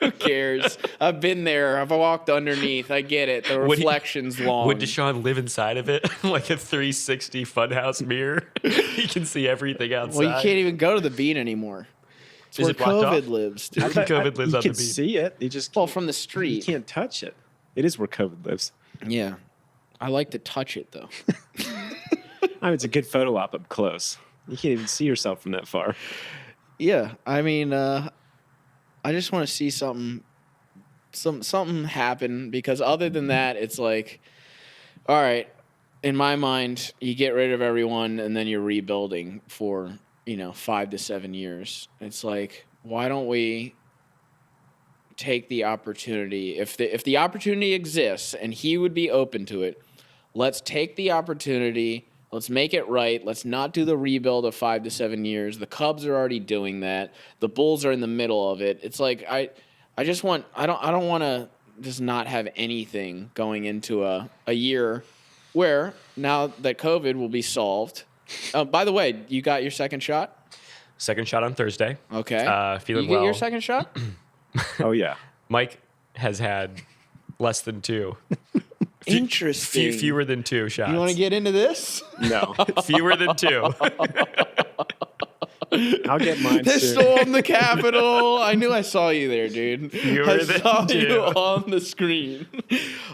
Who cares? I've been there. I've walked underneath. I get it. The Would he- reflection's long. Would Deshaun live inside of it like a 360 funhouse mirror? He can see everything outside. Well, you can't even go to the bean anymore. It's Is where it blocked COVID off? lives, dude. COVID lives you on can the beat. see it. You just Well, from the you street. can't touch it. It is where COVID lives. Yeah. I like to touch it, though. I mean, it's a good photo op up close. You can't even see yourself from that far. Yeah. I mean, I just want to see something happen because other than that, it's like, all right, in my mind, you get rid of everyone and then you're rebuilding for, 5 to 7 years. It's like, why don't we take the opportunity if the opportunity exists and he would be open to it, let's take the opportunity, let's make it right, let's not do the rebuild of 5 to 7 years. The Cubs are already doing that. The Bulls are in the middle of it. It's like I don't want to just not have anything going into a year where now that COVID will be solved. By the way, you got your second shot? Second shot on Thursday. Okay. Feeling you get well. your second shot? Oh yeah. Mike has had less than 2. Interesting. Fewer than 2 shots. You want to get into this? No. Fewer than 2. I'll get mine They soon. stormed the Capitol. I knew I saw you there, dude. You I were there, saw too. you on the screen.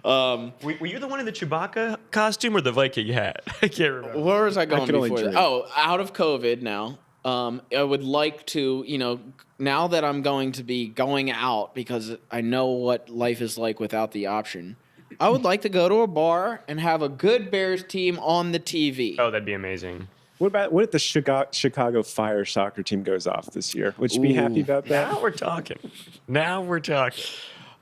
Were you the one in the Chewbacca costume or the Viking hat? I can't remember. Where was I going could only before that? dream. Oh, out of COVID now. I would like to, now that I'm going to be going out because I know what life is like without the option. I would like to go to a bar and have a good Bears team on the TV. Oh, that'd be amazing. What if the Chicago Fire soccer team goes off this year? Would you be happy about that? Now we're talking. Now we're talking.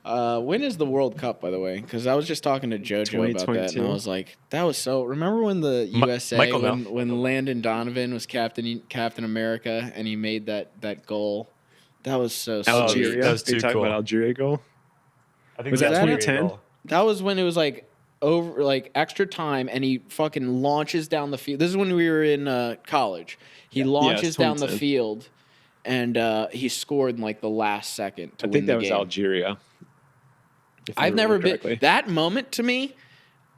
When is the World Cup, by the way? Because I was just talking to JoJo about that, and 2022. I was like, that was so. Remember when the USA, Michael, when Landon Donovan was Captain America, and he made that goal? That was so sweet. Algeria. That was Are you too talking cool. about Algeria goal? I think Was that a great 2010? goal. That was when it was like over like extra time, and he fucking launches down the field. This is when we were in college. He launches it's down the 2010. field, and he scored in like the last second to I win think the that was game. Algeria. if I I've never remember been. correctly. That moment to me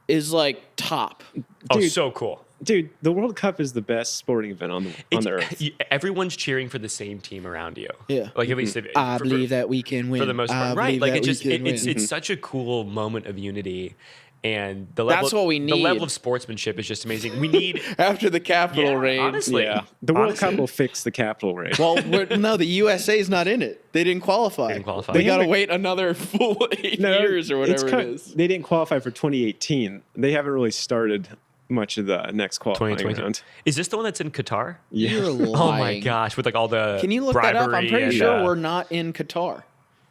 is like top. Oh, Dude. so cool. Dude, the World Cup is the best sporting event on the earth. Everyone's cheering for the same team around you. Yeah. Like at least if, I believe that we can win. for the most I part, right? believe Like that it we just can it's win. it's such a cool moment of unity, and the level That's what we The level need. of sportsmanship is just amazing. We need After the Capitol Yeah, raid. honestly. Yeah, the World Honestly. Cup will fix the capital raid. Well, no, the USA's not in it. They didn't qualify. They didn't qualify. They They got to haven't- wait another full 8 No, years or it's whatever it is. They didn't qualify for 2018. They haven't really started much of the next qualifying 2022. round. Is this the one that's in Qatar? Yeah. You're lying. Oh my gosh, with like all the Can you look that up? I'm bribery pretty and, sure we're not in Qatar.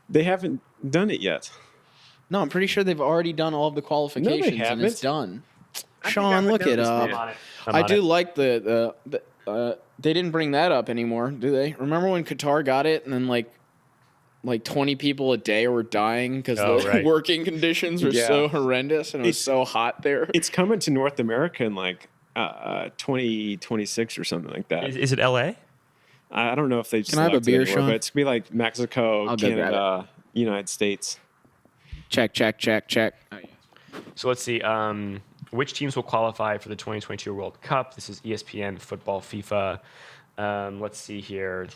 They haven't done it yet. No, I'm pretty sure they've already done all of the qualifications and haven't. it's done. I Sean, think I look it noticed up. it. on it. I'm I on do it. like the they didn't bring that up anymore, do they? Remember when Qatar got it and then like 20 people a day were dying because Oh, the right. working conditions were Yeah. so horrendous and it was It's- so hot there. It's coming to North America in like 2026 or something like that. Is it LA? I don't know if they Can I have a selected beer, anywhere, Sean? but it's gonna be like Mexico, I'll go grab Canada, United States. Check. So let's see. Which teams will qualify for the 2022 World Cup? This is ESPN, football, FIFA. Let's see here.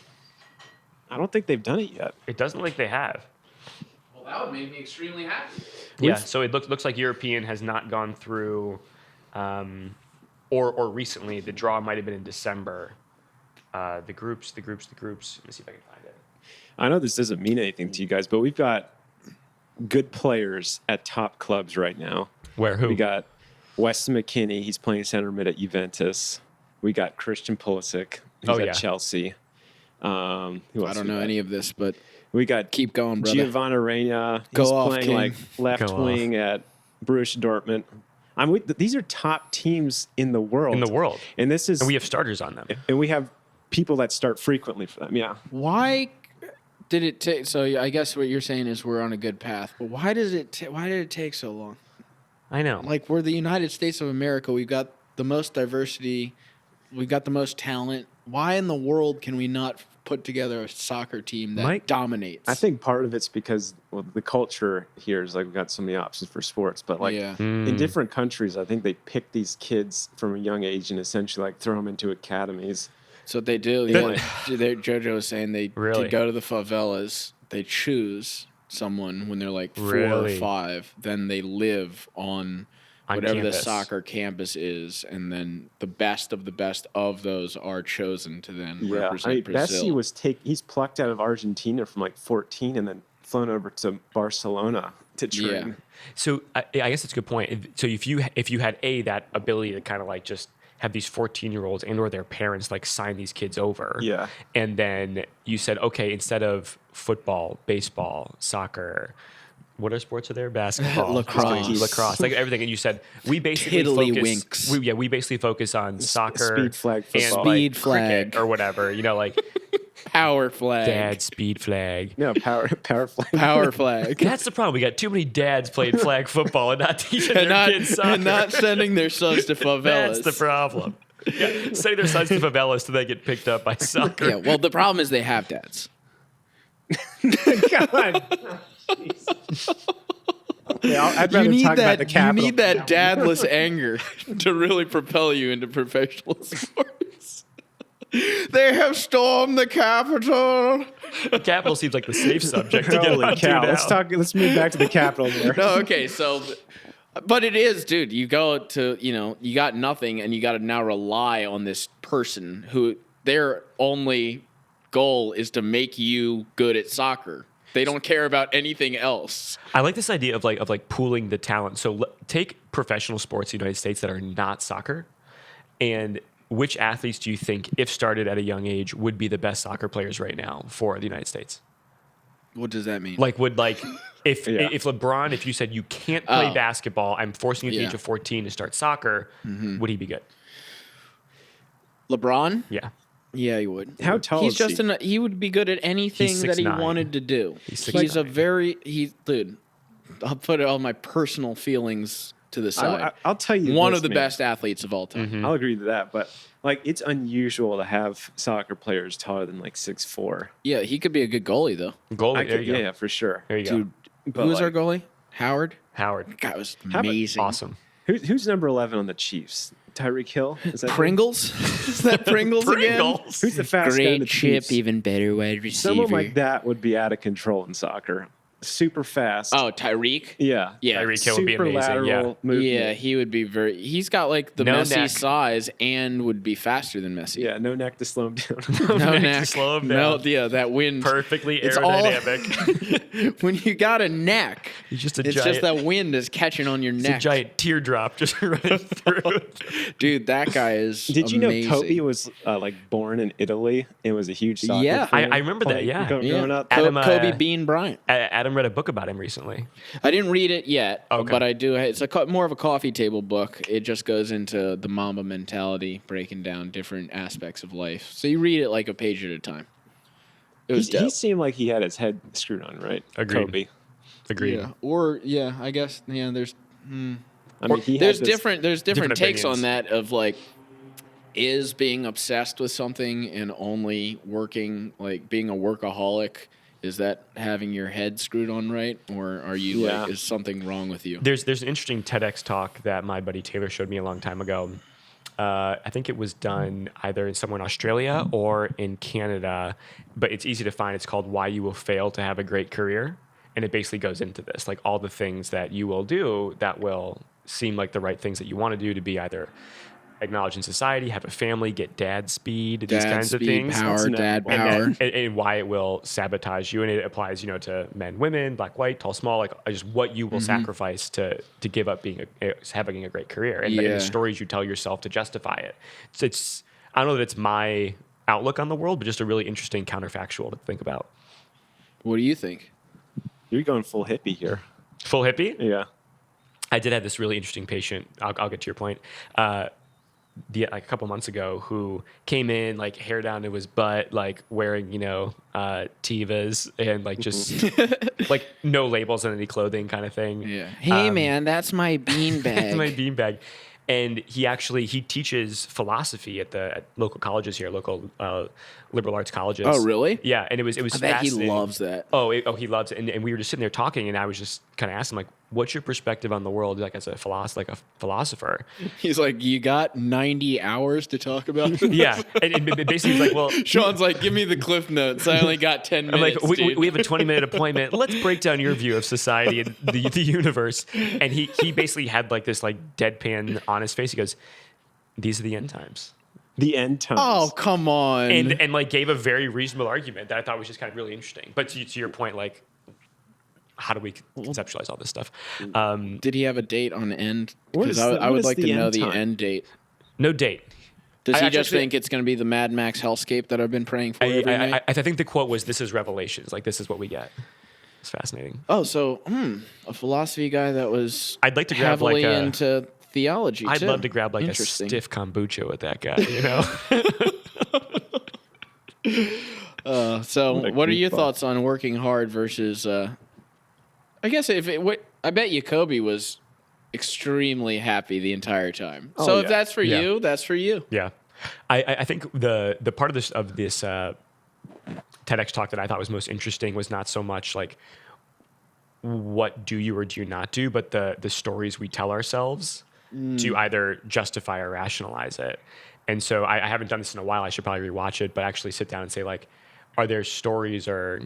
I don't think they've done it yet. It doesn't look like they have. Well, that would make me extremely happy. Yeah, so it looks like European has not gone through, or recently. The draw might have been in December. The groups. Let me see if I can find it. I know this doesn't mean anything to you guys, but we've got good players at top clubs right now. Where? Who? We got Weston McKennie. He's playing center mid at Juventus. We got Christian Pulisic. He's Oh, at yeah. Chelsea. Who else I don't we know got? any of this, but We got keep going, brother. Giovanni Reina. Go He's off, playing King. like left Go wing at Borussia Dortmund. These are top teams in the world. In the world. And this is And we have starters on them. and we have people that start frequently for them. Yeah. Why did it take? So I guess what you're saying is we're on a good path, but why does it? Why did it take so long? I know. Like we're the United States of America. We've got the most diversity. We've got the most talent. Why in the world can we not put together a soccer team that Mike, dominates? I think part of it's because the culture here is like we've got so many options for sports, but like Yeah. in different countries, I think they pick these kids from a young age and essentially like throw them into academies. That's what they do. Yeah. JoJo was saying they Really? to go to the favelas. They choose someone when they're like 4 Really? or 5. Then they live on On whatever the campus. soccer campus is, and then the best of those are chosen to then Yeah, represent Brazil. Messi was he's plucked out of Argentina from like 14 and then flown over to Barcelona to train. Yeah. So I guess that's a good point. So if you had that ability to kind of like just have these 14-year-olds and or their parents like sign these kids over, Yeah. and then you said, okay, instead of football, baseball, soccer, what are sports are there? Basketball, lacrosse, like everything. And you said we basically Tiddlywinks. focus. We basically focus on soccer, speed flag and football. like Speed flag. cricket or whatever. You know, like Power flag. dad speed flag. No, power flag. Power flag. That's the problem. We got too many dads playing flag football and not teaching their kids soccer. and not sending their sons to favelas. That's the problem. Yeah, sending their sons to favelas so they get picked up by soccer. Yeah, well, the problem is they have dads. God. Yeah, I'd rather talk about the You capital. need that dadless anger to really propel you into professional sports. They have stormed the Capitol. Capital seems like the safe subject to get Holy onto cow! now. Let's move back to the capital there. No, okay, so, but it is, dude. You go to, you got nothing, and you got to now rely on this person who their only goal is to make you good at soccer. They don't care about anything else. I like this idea of like pooling the talent. So take professional sports in the United States that are not soccer, and which athletes do you think, if started at a young age, would be the best soccer players right now for the United States? What does that mean? Like if Yeah. if LeBron, if you said you can't play Oh. basketball, I'm forcing you at the Yeah. age of 14 to start soccer, would he be good? LeBron? Yeah. Yeah, he would. How tall He's is just he? he would be good at anything that he 6'9". wanted to do. He's He's a 6'9". very dude. I'll put all my personal feelings to the side. I'll tell you, One this, of the man. best athletes of all time. I'll agree to that, but like it's unusual to have soccer players taller than like 6'4". Yeah, he could be a good goalie though. Goalie. There you go. Yeah, for sure. There you Dude, go. But who was our like- goalie? Howard. Howard. That was about- amazing. Awesome. Who's number 11 on the Chiefs? Tyreek Hill? Is that him? Pringles? Is that Pringles, again? Pringles. Who's the fast guy in the Chiefs? even better wide receiver. Someone like that would be out of control in soccer. Super fast. Oh, Tyreek. yeah. Yeah. Tyreek Hill would be Super amazing. lateral Yeah. movement. Yeah, he would be very. He's got like the No Messi neck. size and would be faster than Messi. Yeah, no neck to slow him down. no neck to neck. slow him No, down. yeah, that wind. Perfectly It's all- aerodynamic. When you got a neck, He's just a it's giant, just that wind is catching on your it's a neck. giant teardrop just running through. Dude, that guy is. Did you amazing. know Kobe was like born in Italy and was a huge soccer Yeah. fan? I remember that, Like, yeah. Growing up. Adam, Kobe Bean Bryant. Adam read a book about him recently. I didn't read it yet, Okay. but I do. It's more of a coffee table book. It just goes into the Mamba mentality, breaking down different aspects of life. So you read it like a page at a time. It was He dope. seemed like he had his head screwed on, right? Agreed. Kobe. Agreed. I guess there's I mean, there's he had this- different different takes on opinions. that of like, is being obsessed with something and only working, like being a workaholic, is that having your head screwed on right, or are you Yeah. like, is something wrong with you? There's an interesting TEDx talk that my buddy Taylor showed me a long time ago. I think it was done either somewhere in Australia or in Canada, but it's easy to find. It's called "Why You Will Fail to Have a Great Career," and it basically goes into this, like all the things that you will do that will seem like the right things that you want to do to be either acknowledged in society, have a family, get dad speed, these Dad kinds of speed, things. power, That's dad inevitable. power. And why it will sabotage you, and it applies, to men, women, black, white, tall, small, like just what you will sacrifice to give up having a great career, and Yeah. the stories you tell yourself to justify it. So it's I don't know that it's my outlook on the world, but just a really interesting counterfactual to think about. What do you think? You're going full hippie here. Full hippie. Yeah. I did have this really interesting patient. I'll get to your point. A couple months ago, who came in like hair down to his butt, like wearing Tevas and like just like no labels on any clothing kind of thing. Yeah. Hey man, that's my beanbag. My beanbag. And he teaches philosophy at local colleges here, local liberal arts colleges. Oh, really? Yeah, and it was I bet he fascinating. loves that. He loves it. And we were just sitting there talking, and I was just kind of asking, like, what's your perspective on the world, like as a philosopher? He's like, you got 90 hours to talk about this? Yeah, and basically he's like, well, Sean's like, give me the cliff notes. I only got 10 I'm minutes. like, dude. we have a 20-minute appointment. Let's break down your view of society and the universe. And he basically had like this like deadpan on his face. He goes, these are the end times. The end times. Oh, come on. And like gave a very reasonable argument that I thought was just kind of really interesting. But to your point, like, how do we conceptualize all this stuff? Did he have a date on end? What Because is I what would is like the to know end the time? end date. No date. Does I he actually just think- think it's going to be the Mad Max hellscape that I've been praying for every night? I think the quote was, "This is Revelations. Like this is what we get." It's fascinating. Oh, so a philosophy guy that was I'd like to grab heavily like a. into theology. I'd too. love to grab like a Interesting. stiff kombucha with that guy. You know. So, What a what are your goofball. thoughts on working hard versus? I guess I bet you Kobe was extremely happy the entire time. Oh, So if yeah. that's for Yeah. you, that's for you. Yeah, I think the part of this TEDx talk that I thought was most interesting was not so much like what do you or do you not do, but the stories we tell ourselves to either justify or rationalize it. And so I haven't done this in a while. I should probably rewatch it, but actually sit down and say like, are there stories or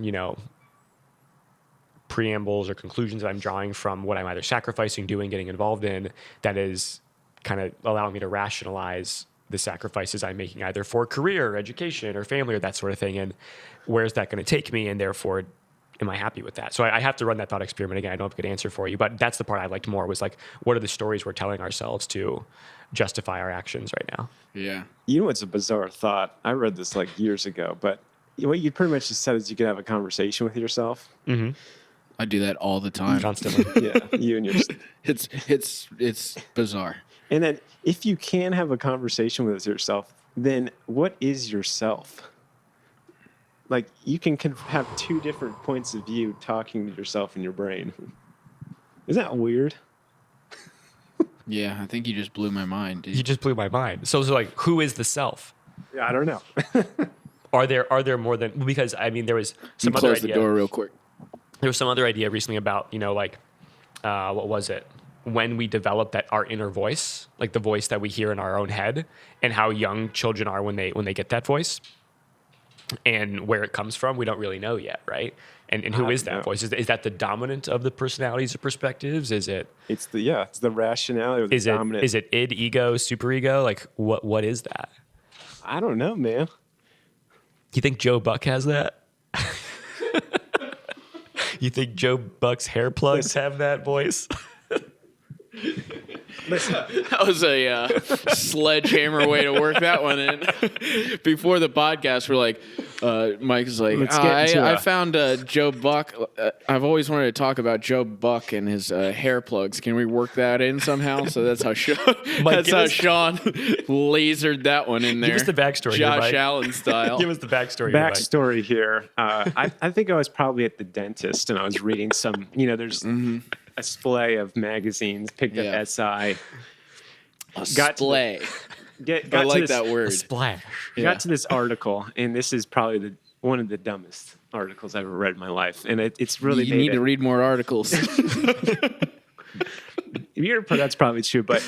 preambles or conclusions that I'm drawing from what I'm either sacrificing, doing, getting involved in that is kind of allowing me to rationalize the sacrifices I'm making either for career or education or family or that sort of thing, and where's that going to take me, and therefore am I happy with that? So I have to run that thought experiment again. I don't have a good answer for you, but that's the part I liked more was like, what are the stories we're telling ourselves to justify our actions right now? Yeah. You know what's a bizarre thought? I read this like years ago, but what you pretty much just said is you could have a conversation with yourself. I do that all the time. Constantly. Yeah, you and your. It's bizarre. And then if you can have a conversation with yourself, then what is yourself? Like you can have two different points of view talking to yourself in your brain. Isn't that weird? Yeah, I think you just blew my mind, dude. You just blew my mind. So like, who is the self? Yeah, I don't know. Are there more than, because I mean, there was some other Close the idea. door real quick. There was some other idea recently about, like, what was it? When we develop our inner voice, like the voice that we hear in our own head, and how young children are when they get that voice, and where it comes from, we don't really know yet, right? And who is that know. voice? Is that the dominant of the personalities or perspectives? Is it It's the rationality or the dominant. is it id, ego, superego? Like what is that? I don't know, man. You think Joe Buck has that? You think Joe Buck's hair plugs have that voice? That was a sledgehammer way to work that one in. Before the podcast, we're like, Mike is like, Let's get into I a- found Joe Buck. I've always wanted to talk about Joe Buck and his hair plugs. Can we work that in somehow? So that's how Sean, Mike, Sean lasered that one in there. Give us the backstory here, Josh Mike. Allen style. Give us the backstory. here, Mike. Backstory here. I think I was probably at the dentist and I was reading some, there's a display of magazines, picked Yeah. up SI. A Got to the- splay. Got I to like this- that word. Splash. Yeah. Got to this article, and this is probably one of the dumbest articles I've ever read in my life. And it's really You need to read more articles. That's probably true, but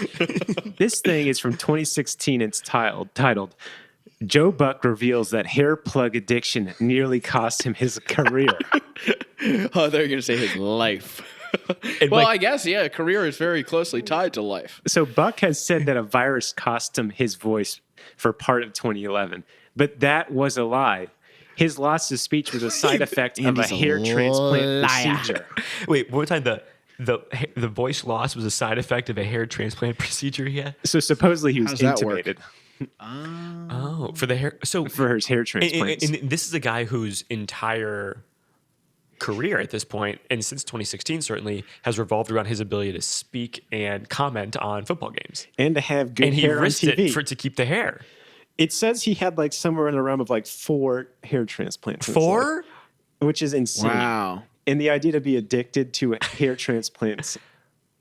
this thing is from 2016. It's titled Joe Buck reveals that hair plug addiction nearly cost him his career. Oh, they're going to say his life. And Well, Mike- I guess, yeah, career is very closely tied to life. So Buck has said that a virus cost him his voice for part of 2011, but that was a lie. His loss of speech was a side effect of a Andy's a hair transplant liar. procedure. Wait, one more time. The voice loss was a side effect of a hair transplant procedure he had. So supposedly he was How does that work? intubated Oh, for the hair. So for his hair and, transplants. and this is a guy whose entire career at this point, and since 2016 certainly, has revolved around his ability to speak and comment on football games. And to have good And he hair on risked TV. it to keep the hair. It says he had like somewhere in the realm of like 4 hair transplants. in his life, 4? which is insane. Wow. And the idea to be addicted to hair transplants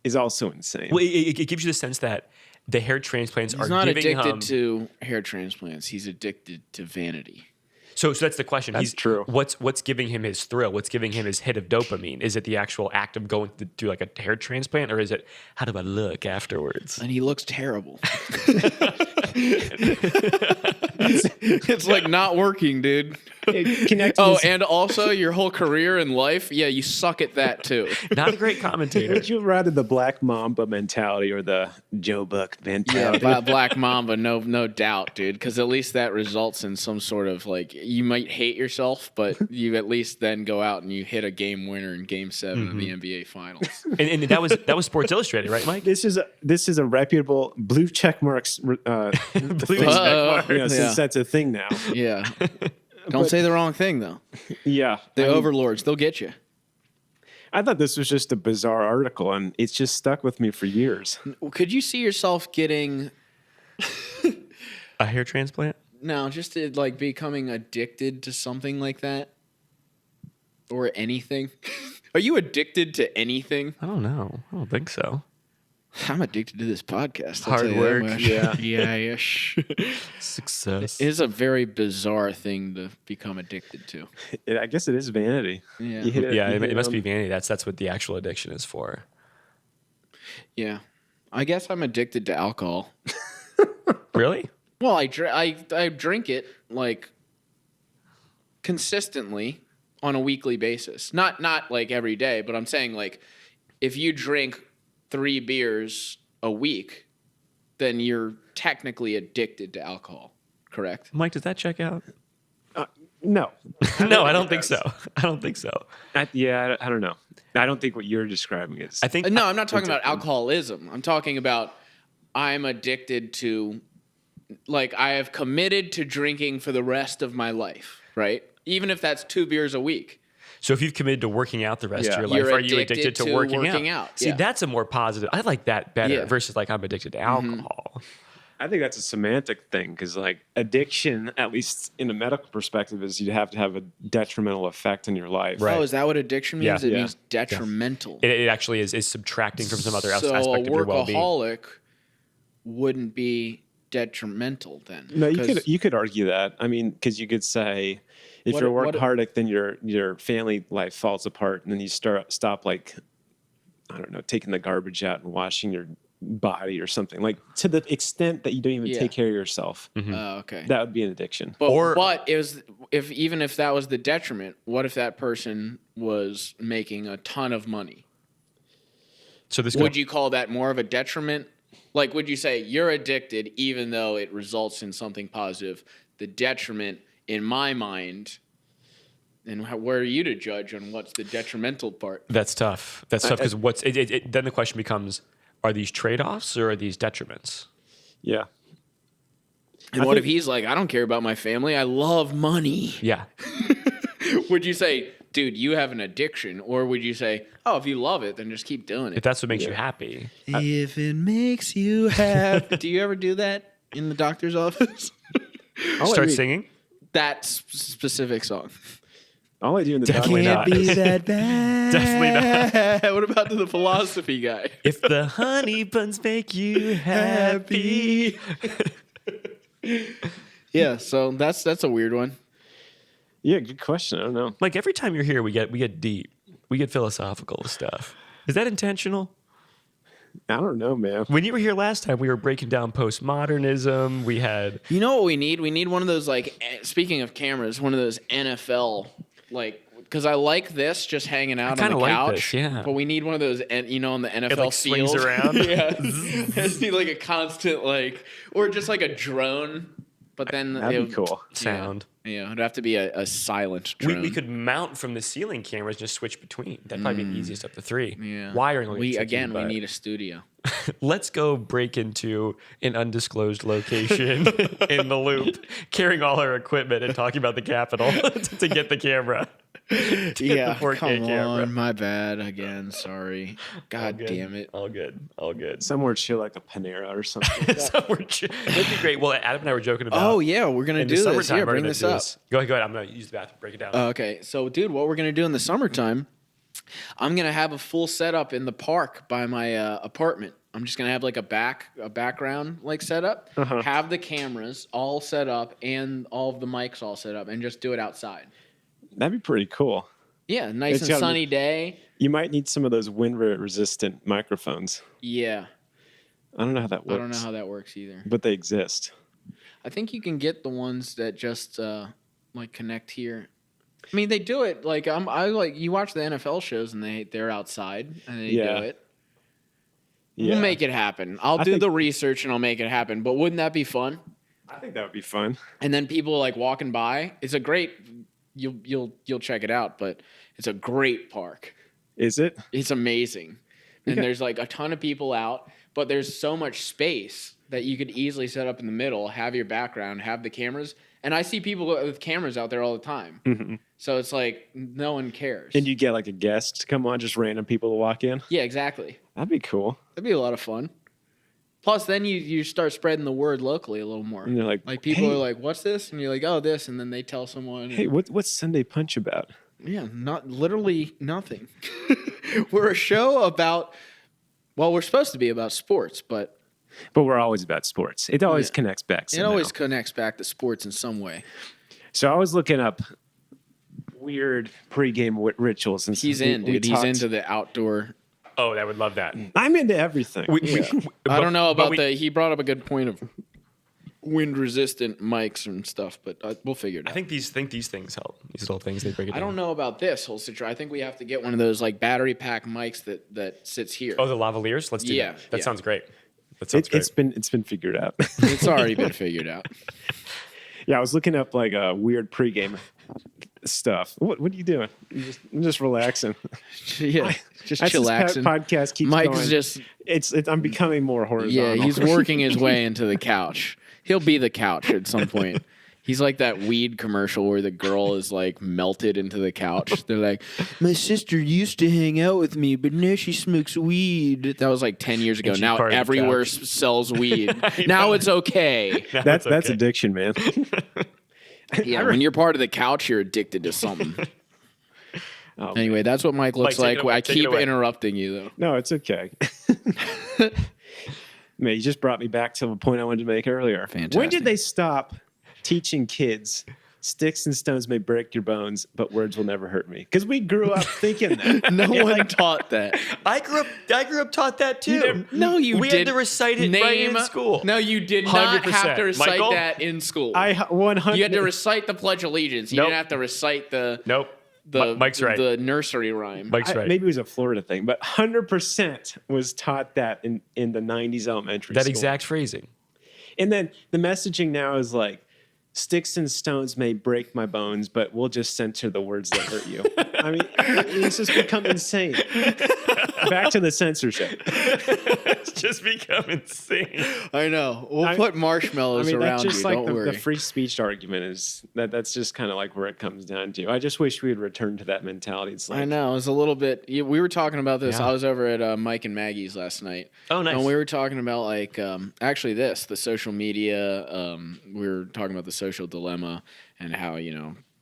is also insane. Well, it gives you the sense that the hair transplants He's are not giving addicted him. to hair transplants. He's addicted to vanity. So that's the question. That's true. What's giving him his thrill? What's giving him his hit of dopamine? Is it the actual act of going to do like a hair transplant, or is it how do I look afterwards? And he looks terrible. It's like not working, dude. Connecting Oh, this- and also your whole career in life, yeah, you suck at that too. Not a great commentator. would you rather the Black Mamba mentality or the Joe Buck mentality? Black Mamba, no doubt, dude. Because at least that results in some sort of like you might hate yourself, but you at least then go out and you hit a game winner in Game 7 of the NBA Finals. And that was Sports Illustrated, right, Mike? This is a reputable blue check marks. Blue thing. check mark. Yeah, since Yeah. that's a thing now. Yeah. Don't say the wrong thing though. Yeah, The I mean, overlords, they'll get you. I thought this was just a bizarre article, and it's just stuck with me for years. Could you see yourself getting A hair transplant? no, just to, like becoming addicted to something like that? Or anything? Are you addicted to anything? I don't know. I don't think so. I'm addicted to this podcast. I'll Hard tell you that work, much. yeah. Yeah-ish. Success. It is a very bizarre thing to become addicted to. I guess it is vanity. Yeah. You hit it, Yeah, you it hit must on- be vanity. That's what the actual addiction is for. Yeah. I guess I'm addicted to alcohol. Really? Well, I drink it like consistently on a weekly basis. Not like every day, but I'm saying like if you drink 3 beers a week, then you're technically addicted to alcohol. Correct? Mike, does that check out? No. No, I don't think so. I don't think so. I don't know. I don't think what you're describing is. I think No, I'm not talking about Addicted. alcoholism. I'm talking about I'm addicted to, like, I have committed to drinking for the rest of my life, right? Even if that's 2 beers a week. so. If you've committed to working out the rest Yeah. of your life, You're are you addicted addicted to to working working out? out, See, yeah. that's a more positive. I like that better Yeah. versus like I'm addicted to alcohol. I think that's a semantic thing because, like, addiction, at least in a medical perspective, is you have to have a detrimental effect in your life. Right. Oh, is that what addiction means? Yeah. It Yeah. means detrimental. It actually is subtracting from some other So aspect a of your well-being. workaholic wouldn't be detrimental then. No, you 'Cause- could argue that. I mean, because you could say, if What- you're a what- workaholic, then your family life falls apart, and then you stop like, I don't know, taking the garbage out and washing your body or something, like to the extent that you don't even Yeah. take care of yourself. Oh, okay. That would be an addiction. But, Or- but it was even if that was the detriment, what if that person was making a ton of money? So this Would you call that more of a detriment? Like, would you say you're addicted even though it results in something positive? The detriment, in my mind, and where are you to judge on what's the detrimental part? That's tough. That's tough because then the question becomes: are these trade-offs or are these detriments? Yeah. And what if he's like, I don't care about my family, I love money? Yeah, Would you say, dude, you have an addiction? Or would you say, oh, if you love it, then just keep doing if it? that's what makes you happy. If it makes you happy. Do you ever do that in the doctor's office? Start singing. That specific song. All I do in the Definitely doctor's not. office- that bad. Definitely not. What about the philosophy guy? If the honey buns make you happy. Yeah, so that's a weird one. Yeah, good question. I don't know. Like every time you're here, we get deep, we get philosophical with stuff. Is that intentional? I don't know, man. When you were here last time, we were breaking down postmodernism. We had You know what we need? We need one of those, like, speaking of cameras, one of those NFL, like, because I like this just hanging out on kinda the like couch. this, yeah. But we need one of those, you know, on the NFL like, swings field. around. Yeah. Just need like a constant, like, or just like a drone. But then That'd be cool. sound. Yeah, it'd have to be a silent drone. We could mount from the ceiling cameras, and just switch between. That'd probably be the easiest of the three. Yeah. Wiring. will get We tricky, again, we but need a studio. Let's go break into an undisclosed location in the loop, carrying all our equipment and talking about the Capitol to get the camera. Yeah, 4K come camera. on, my bad again. Sorry. God damn it. All good. All good. Somewhere chill like a Panera or something. That'd be great. Well, Adam and I were joking about. Oh yeah, we're gonna in the do this. summertime, Yeah, we're bring gonna this do up. Go ahead. I'm gonna use the bathroom. Break it down. Okay, so dude, what we're gonna do in the summertime? I'm gonna have a full setup in the park by my apartment. I'm just gonna have like a background like setup, have the cameras all set up and all of the mics all set up, and just do it outside. That'd be pretty cool. Yeah, nice It's and gotta be- sunny day. You might need some of those wind-resistant microphones. Yeah, I don't know how that works. I don't know how that works either. But they exist. I think you can get the ones that just like connect here. I mean, they do it like I like you watch the NFL shows and they're outside and they Yeah. do it. Yeah. We'll make it happen. I'll I do think- the research and I'll make it happen. But wouldn't that be fun? I think that would be fun. And then people like walking by. It's a great. You'll check it out, but it's a great park. Is it? It's amazing, and Yeah. there's like a ton of people out, but there's so much space that you could easily set up in the middle, have your background, have the cameras. And I see people with cameras out there all the time. So it's like no one cares. And you get like a guest to come on, just random people to walk in. Yeah, exactly. That'd be cool. That'd be a lot of fun. Plus, then you start spreading the word locally a little more. And they're like, people hey, are like, "What's this?" And you're like, "Oh, this," and then they tell someone. hey, what's Sunday Punch about? Yeah, not literally nothing. We're a show about. Well, we're supposed to be about sports, but But we're always about sports. It always Yeah. connects back. it Somehow. always connects back to sports in some way. So I was looking up weird pregame rituals, and He's we- in, we dude. He's talked- into the outdoor. Oh, I would love that. I'm into everything. I don't know about the. He brought up a good point of wind-resistant mics and stuff, but we'll figure it I out. think these things help. These little things they break it I down. don't know about this whole situation. I think we have to get one of those like battery pack mics that sits here. Oh, the lavaliers. Let's do Yeah, that. That yeah. sounds great. That sounds great. It's been figured out. It's already been figured out. Yeah, I was looking up like weird pregame stuff. What are you doing? I'm just relaxing. Yeah, just As this chillaxing. podcast keeps Mike's going. just I'm becoming more horizontal. yeah, he's working his way into the couch. He'll be the couch at some point. He's like that weed commercial where the girl is like melted into the couch. They're like, my sister used to hang out with me, but now she smokes weed. That was like 10 years ago. she's Now part of the everywhere couch. sells weed. Now it's okay. That's okay. addiction, man. Yeah, when you're part of the couch, you're addicted to something. Oh, Anyway, that's what Mike looks Mike, take it like. away, I take it keep away. interrupting you, though. No, it's okay. Man, you just brought me back to the point I wanted to make earlier. When Fantastic. did they stop teaching kids sticks and stones may break your bones, but words will never hurt me? Because we grew up thinking that. No one taught that. I grew up taught that too. No, you we did. had to recite it right in school. No, you did not 100%. have to recite Michael? that in school. I 100. You had to recite the Pledge of Allegiance. You Nope. didn't have to recite the Nope. Mike's right. the nursery rhyme. Mike's right. Maybe it was a Florida thing, but 100% was taught that in the 90s elementary that school. exact phrasing. And then the messaging now is like, sticks and stones may break my bones, but we'll just censor the words that hurt you. I mean, it's just become insane. Back to the censorship. It's just become insane. I know. We'll put marshmallows around that's just you. like Don't the worry. free speech argument is that's just kind of like where it comes down to. I just wish we would return to that mentality. It's like, I know. It was a little bit. We were talking about this. Yeah. I was over at Mike and Maggie's last night. Oh, nice. And we were talking about like actually the social media. We were talking about the social dilemma and how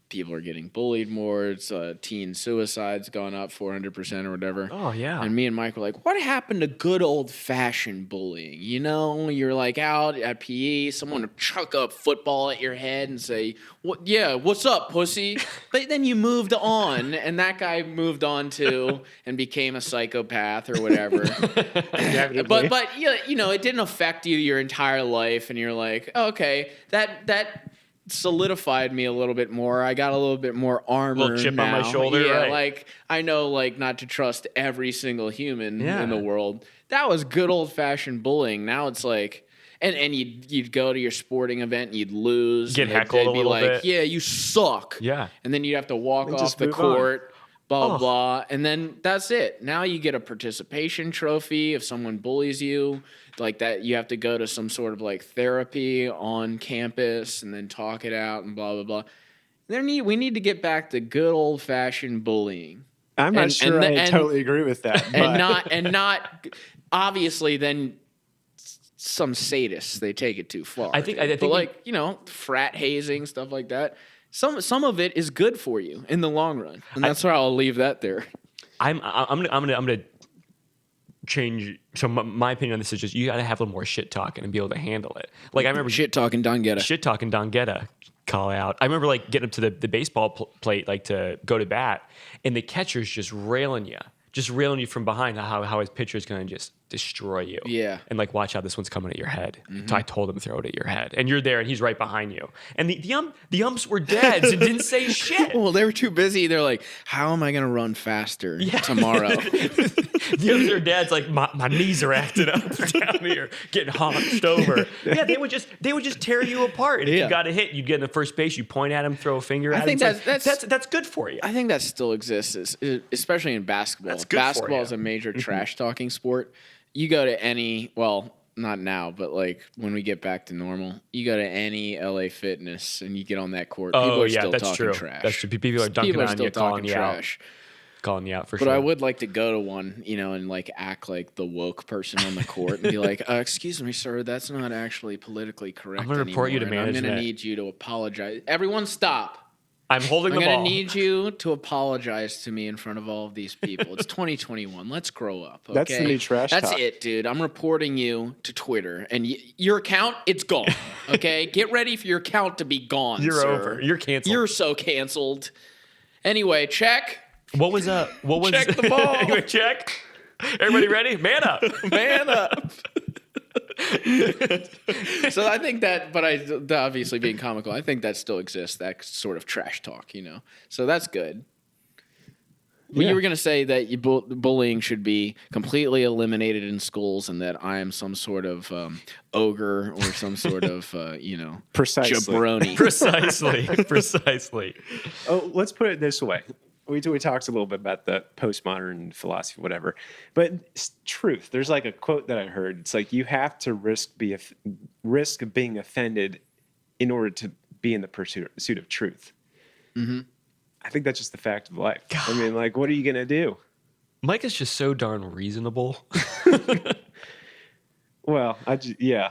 people are getting bullied more. It's teen suicides gone up 400% or whatever. Oh, yeah. And me and Mike were like, what happened to good old fashioned bullying? You're like out at PE, someone would chuck a football at your head and say, "What? Yeah, what's up, pussy?" But then you moved on, and that guy moved on too and became a psychopath or whatever. but it didn't affect you your entire life, and you're like, oh, okay, that solidified me a little bit more. I got a little bit more armor. Little chip on my now. shoulder, Yeah, right. like I know not to trust every single human Yeah. in the world. That was good old fashioned bullying. Now it's like, and you'd go to your sporting event and you'd lose. Get and heckled they'd a be little like, bit. yeah, you suck. Yeah. And then you'd have to walk And off just the move on. court. Blah, Oh. blah. And then that's it. Now you get a participation trophy if someone bullies you. Like that, you have to go to some sort of like therapy on campus and then talk it out and blah, blah, blah. We need to get back to good old fashioned bullying. I'm not And- sure and- I and- totally agree with that. And not obviously then some sadists, they take it too far. I think but like, frat hazing, stuff like that. Some of it is good for you in the long run. And that's why I'll leave that there. I'm gonna change. So my opinion on this is just you got to have a little more shit talking and be able to handle it. Like I remember Shit talking Don Getta. shit talking Don Getta call out. I remember like getting up to the baseball plate like to go to bat, and the catcher's just railing you from behind how his pitcher's gonna just destroy you. Yeah. And like watch how this one's coming at your head. So I told him to throw it at your head, and you're there, and he's right behind you. And the umps were dead, so didn't say shit. Well, they were too busy. They're like, how am I going to run faster tomorrow? The other dad's like, my knees are acting up down here, getting hunched over. Yeah, they would just tear you apart. And if Yeah. you got a hit, you'd get in the first base, you point at him, throw a finger at him. think It's like, that's good for you. I think that still exists, especially in basketball. That's good for Basketball you. is a major trash talking sport. You go to any, well, not now, but like when we get back to normal, you go to any LA Fitness and you get on that court. People are still that's talking true. trash. That's true. People are dunking People are on still you, calling talking you trash. out, calling you out for But sure. I would like to go to one, and like act like the woke person on the court and be like, "Excuse me, sir, that's not actually politically correct." I'm gonna report you to anymore, and I'm management." gonna need you to apologize. Everyone, stop! I'm holding I'm the gonna ball. need you to apologize to me in front of all of these people. It's 2021. Let's grow up. Okay? That's the new trash That's talk. it, dude. I'm reporting you to Twitter, and your account, it's gone. Okay, get ready for your account to be gone. You're sir. over. You're canceled. You're so canceled. Anyway, check. What was Check the ball. Anyway, check. Everybody ready? Man up. Man up. So I think that, but obviously being comical, I think that still exists, that sort of trash talk, So that's good. Well, you were going to say that bullying should be completely eliminated in schools, and that I am some sort of ogre or some sort of Precisely. jabroni. Precisely. Oh, let's put it this way. We talked a little bit about the postmodern philosophy, whatever. But it's truth. There's like a quote that I heard. It's like you have to risk being offended in order to be in the pursuit of truth. Mm-hmm. I think that's just the fact of life. I mean, like, what are you gonna do? Mike is just so darn reasonable. Well, yeah.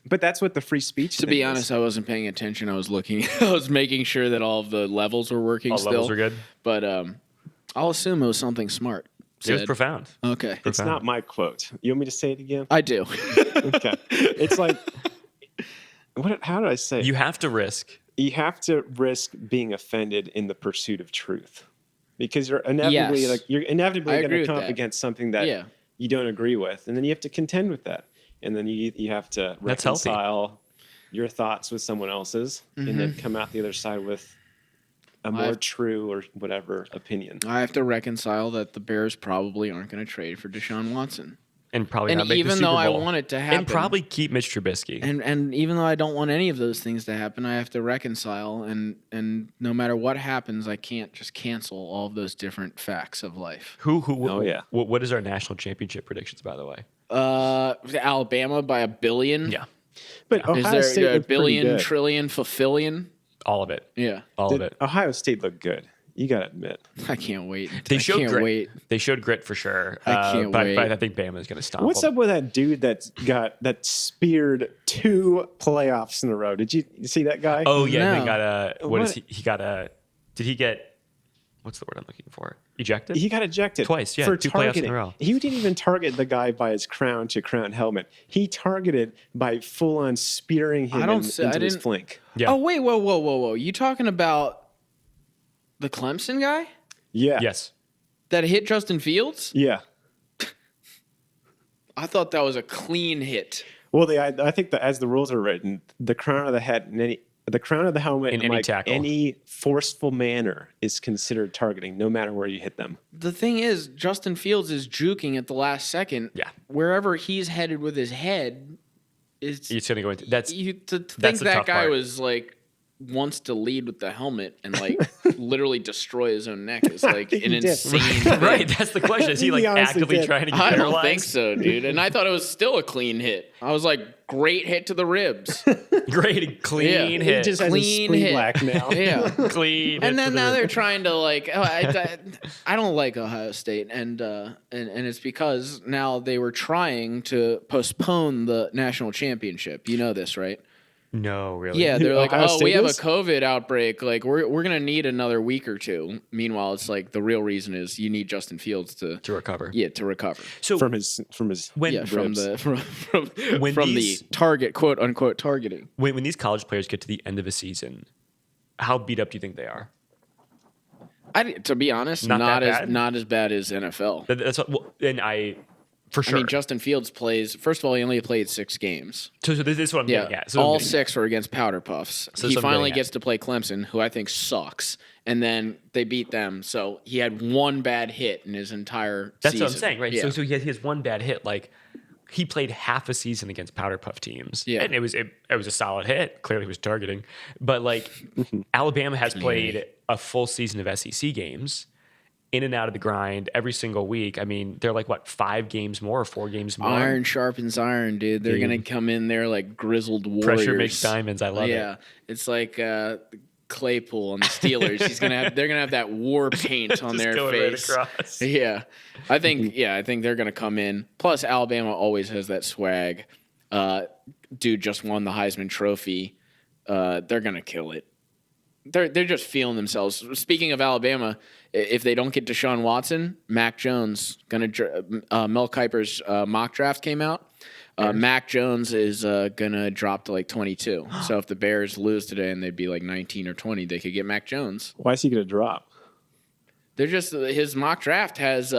But that's what the free speech. To be honest, I wasn't paying attention. I was looking. I was making sure that all of the levels were working. All still. levels are good. But I'll assume it was something smart. It was said. profound. Okay, it's not my quote. You want me to say it again? I do. Okay. It's like, how did I say it? You have to risk. You have to risk being offended in the pursuit of truth, because you're inevitably Yes. going agree to with come up that. against something that Yeah. you don't agree with, and then you have to contend with that, and then you have to That's healthy. reconcile your thoughts with someone else's, and then come out the other side with a more true or whatever opinion. I have to reconcile that the Bears probably aren't going to trade for Deshaun Watson. And probably And not make the even Super though I Bowl. want it to happen, And probably keep Mitch Trubisky. and even though I don't want any of those things to happen, I have to reconcile, and no matter what happens, I can't just cancel all of those different facts of life. Oh, yeah. What is our national championship predictions, by the way? Alabama by $1 billion. Yeah. But Is Ohio there State a looked pretty billion, good. trillion, fulfillion? All of it. Yeah. All of it. Ohio State looked good. You got to admit. I can't wait. They I showed can't grit. wait. They showed grit for sure. I can't but, wait. But I think Bama is going to stomp What's them. up with that dude that speared 2 playoffs in a row? Did you see that guy? Oh yeah, No. and then got a what is What? he got a did he get what's the word I'm looking for? Ejected? He got ejected Twice, yeah, for 2 playoffs in a targeting. row. He didn't even target the guy by his crown to crown helmet. He targeted by full on spearing him into his flank. Yeah. Oh wait, whoa! You talking about the Clemson guy Yeah. Yes. that hit Justin Fields? Yeah. I thought that was a clean hit. Well, I think that as the rules are written, the crown of the head and the crown of the helmet In in any like tackle. any forceful manner is considered targeting, no matter where you hit them. The thing is, Justin Fields is juking at the last second. Yeah. Wherever he's headed with his head, is He's going to go into that's you to think that's the that tough guy part. was like wants to lead with the helmet and like literally destroy his own neck is like think an he did. insane thing. right. That's the question. Is he He like honestly actively did. trying to get I paralyzed? don't think so, dude. And I thought it was still a clean hit. I was like, great hit to the ribs. Great, clean Yeah. He hit. just has Clean a hit. spleen black now. Yeah. Clean. And hit then to the now rib. they're trying to like, I don't like Ohio State, and it's because now they were trying to postpone the national championship. You know this, right? No, really. Yeah, they're like, Ohio oh, we State have a is? COVID outbreak. Like, we're gonna need another week or two. Meanwhile, it's like the real reason is you need Justin Fields to recover. to recover. So from his when Yeah, from ribs. the from When from these- the target, quote unquote targeting. when these college players get to the end of a season, how beat up do you think they are? To be honest, Not not that as bad? not as bad as NFL. That's what, well, and I for sure. I mean, Justin Fields plays. First of all, he only played 6 games. so this is what I'm Yeah, getting at. So all I'm getting- 6 were against Powder Puffs. So he that's what I'm finally getting at. gets to play Clemson, who I think sucks, and then they beat them. So he had one bad hit in his entire That's season. what I'm saying, right? Yeah. So he has one bad hit. Like he played half a season against Powder Puff teams. Yeah. And it was a solid hit. Clearly he was targeting. But like Alabama has played a full season of SEC games in and out of the grind every single week. I mean, they're like what, 5 games more or 4 games more? Iron sharpens iron, dude. They're Dude. gonna come in there like grizzled warriors. Pressure makes diamonds. I love Yeah, it. it's like Claypool on the Steelers. They're gonna have that war paint on Just their going right face. across. Yeah, I think they're gonna come in. Plus, Alabama always has that swag. Dude just won the Heisman Trophy. They're gonna kill it. They're just feeling themselves. Speaking of Alabama, if they don't get Deshaun Watson, Mac Jones Mel Kiper's mock draft came out. Mac Jones is gonna drop to like 22. So if the Bears lose today and they'd be like 19 or 20, they could get Mac Jones. Why is he going to drop? They're just his mock draft has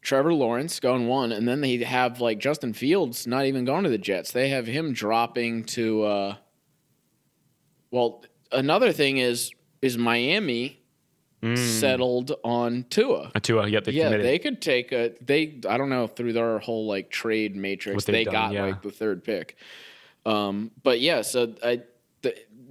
Trevor Lawrence going 1, and then they have like Justin Fields not even going to the Jets. They have him dropping to. Well, another thing is Miami settled on Tua. Tua, yep, they Yeah, committed. they could take I don't know, through their whole like trade matrix, What they've they done, got yeah. like the third pick. But yeah, so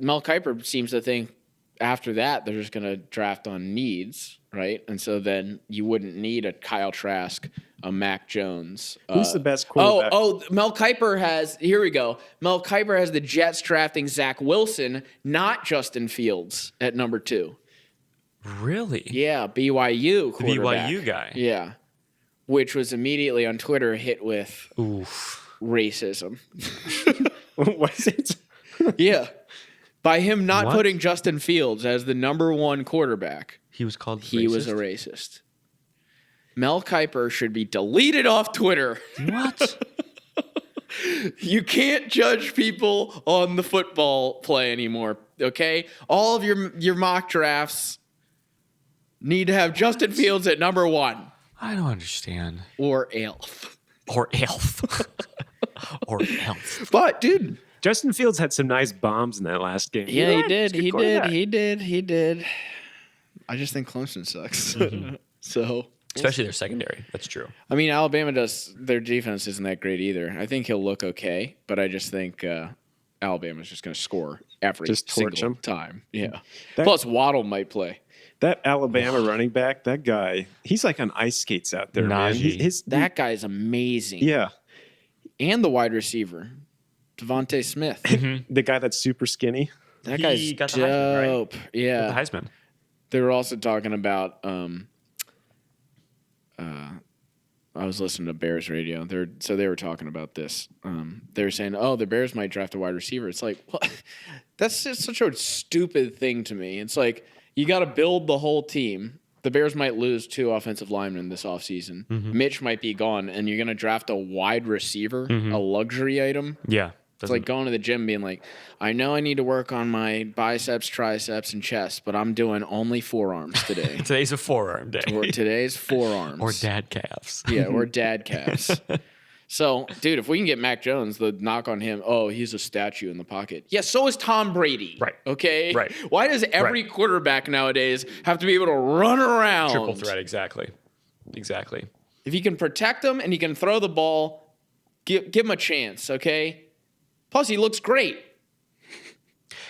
Mel Kiper seems to think after that they're just going to draft on needs, right? And so then you wouldn't need a Kyle Trask, a Mac Jones. Who's the best quarterback? Mel Kiper has, here we go. Mel Kiper has the Jets drafting Zach Wilson, not Justin Fields at number 2. Really? Yeah, BYU quarterback. BYU guy. Yeah. Which was immediately on Twitter hit with Oof. racism. Was it? Yeah. By him not What? putting Justin Fields as the number 1 quarterback, He was called he was a racist. Mel Kiper should be deleted off Twitter. What? You can't judge people on the football play anymore, okay? All of your mock drafts need to have Justin Fields at number 1 I don't understand. or Elf. Or elf. Or elf. But dude, Justin Fields had some nice bombs in that last game. yeah, You're he right, did. he's a He good did. quarterback. He did. I just think Clemson sucks. So, Especially their secondary. That's true. I mean, Alabama does. Their defense isn't that great either. I think he'll look okay, but I just think Alabama's just going to score every Just torch single him. time. Yeah. That- Plus, Waddle might play. That Alabama running back, that guy, he's like on ice skates out there, man. Najee. That guy's amazing. yeah, And the wide receiver, Devontae Smith. the guy that's super skinny. That He guy's got the Heisman, right? dope. Yeah. The Heisman. They were also talking about. I was listening to Bears radio. They were talking about this. They were saying, "Oh, the Bears might draft a wide receiver." It's like, what? That's just such a stupid thing to me. It's like you got to build the whole team. The Bears might lose 2 offensive linemen this offseason. Mitch might be gone, and you're going to draft a wide receiver, a luxury item. Yeah. It's like going to the gym being like, I know I need to work on my biceps, triceps, and chest, but I'm doing only forearms today. Today's a forearm day. Or today's forearms. Or dad calves. Yeah, or dad calves. So, dude, if we can get Mac Jones, the knock on him, oh, he's a statue in the pocket. Yeah, so is Tom Brady. Right. Okay? Right. Why does every Right. quarterback nowadays have to be able to run around? Triple threat, exactly. Exactly. If you can protect him and he can throw the ball, give him a chance, okay? Plus, he looks great.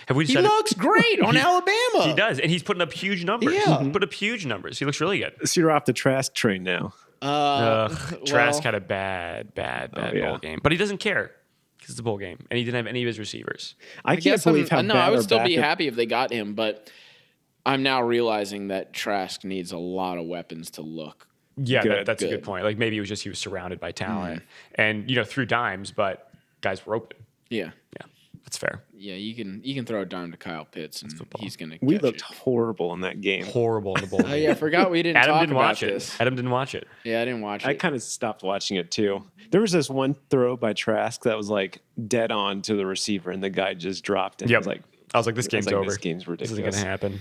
Have we He decided? looks great on Alabama. He does, and he's putting up huge numbers. Yeah. He put up huge numbers. He looks really good. So you're off the Trask train now. Trask well, had a bad yeah. bowl game, but he doesn't care because it's a bowl game, and he didn't have any of his receivers. I can't guess believe how no, bad I would our still be backup- happy if they got him, but I'm now realizing that Trask needs a lot of weapons to look. Yeah, Good, that's a good. good point. Like maybe it was just he was surrounded by talent, and threw dimes, but guys were open. Yeah. Yeah, that's fair. Yeah, you can throw a dime to Kyle Pitts and he's gonna We catch looked it. horrible in that game. Horrible in the bowl. Oh yeah, I forgot we didn't Adam talk didn't about watch this. it. Adam didn't watch it. Yeah, I didn't watch I it. kind of stopped watching it too. There was this one throw by Trask that was like dead on to the receiver, and the guy just dropped it. Yep. I was like, this game's like, over. This game's This ridiculous. isn't gonna happen.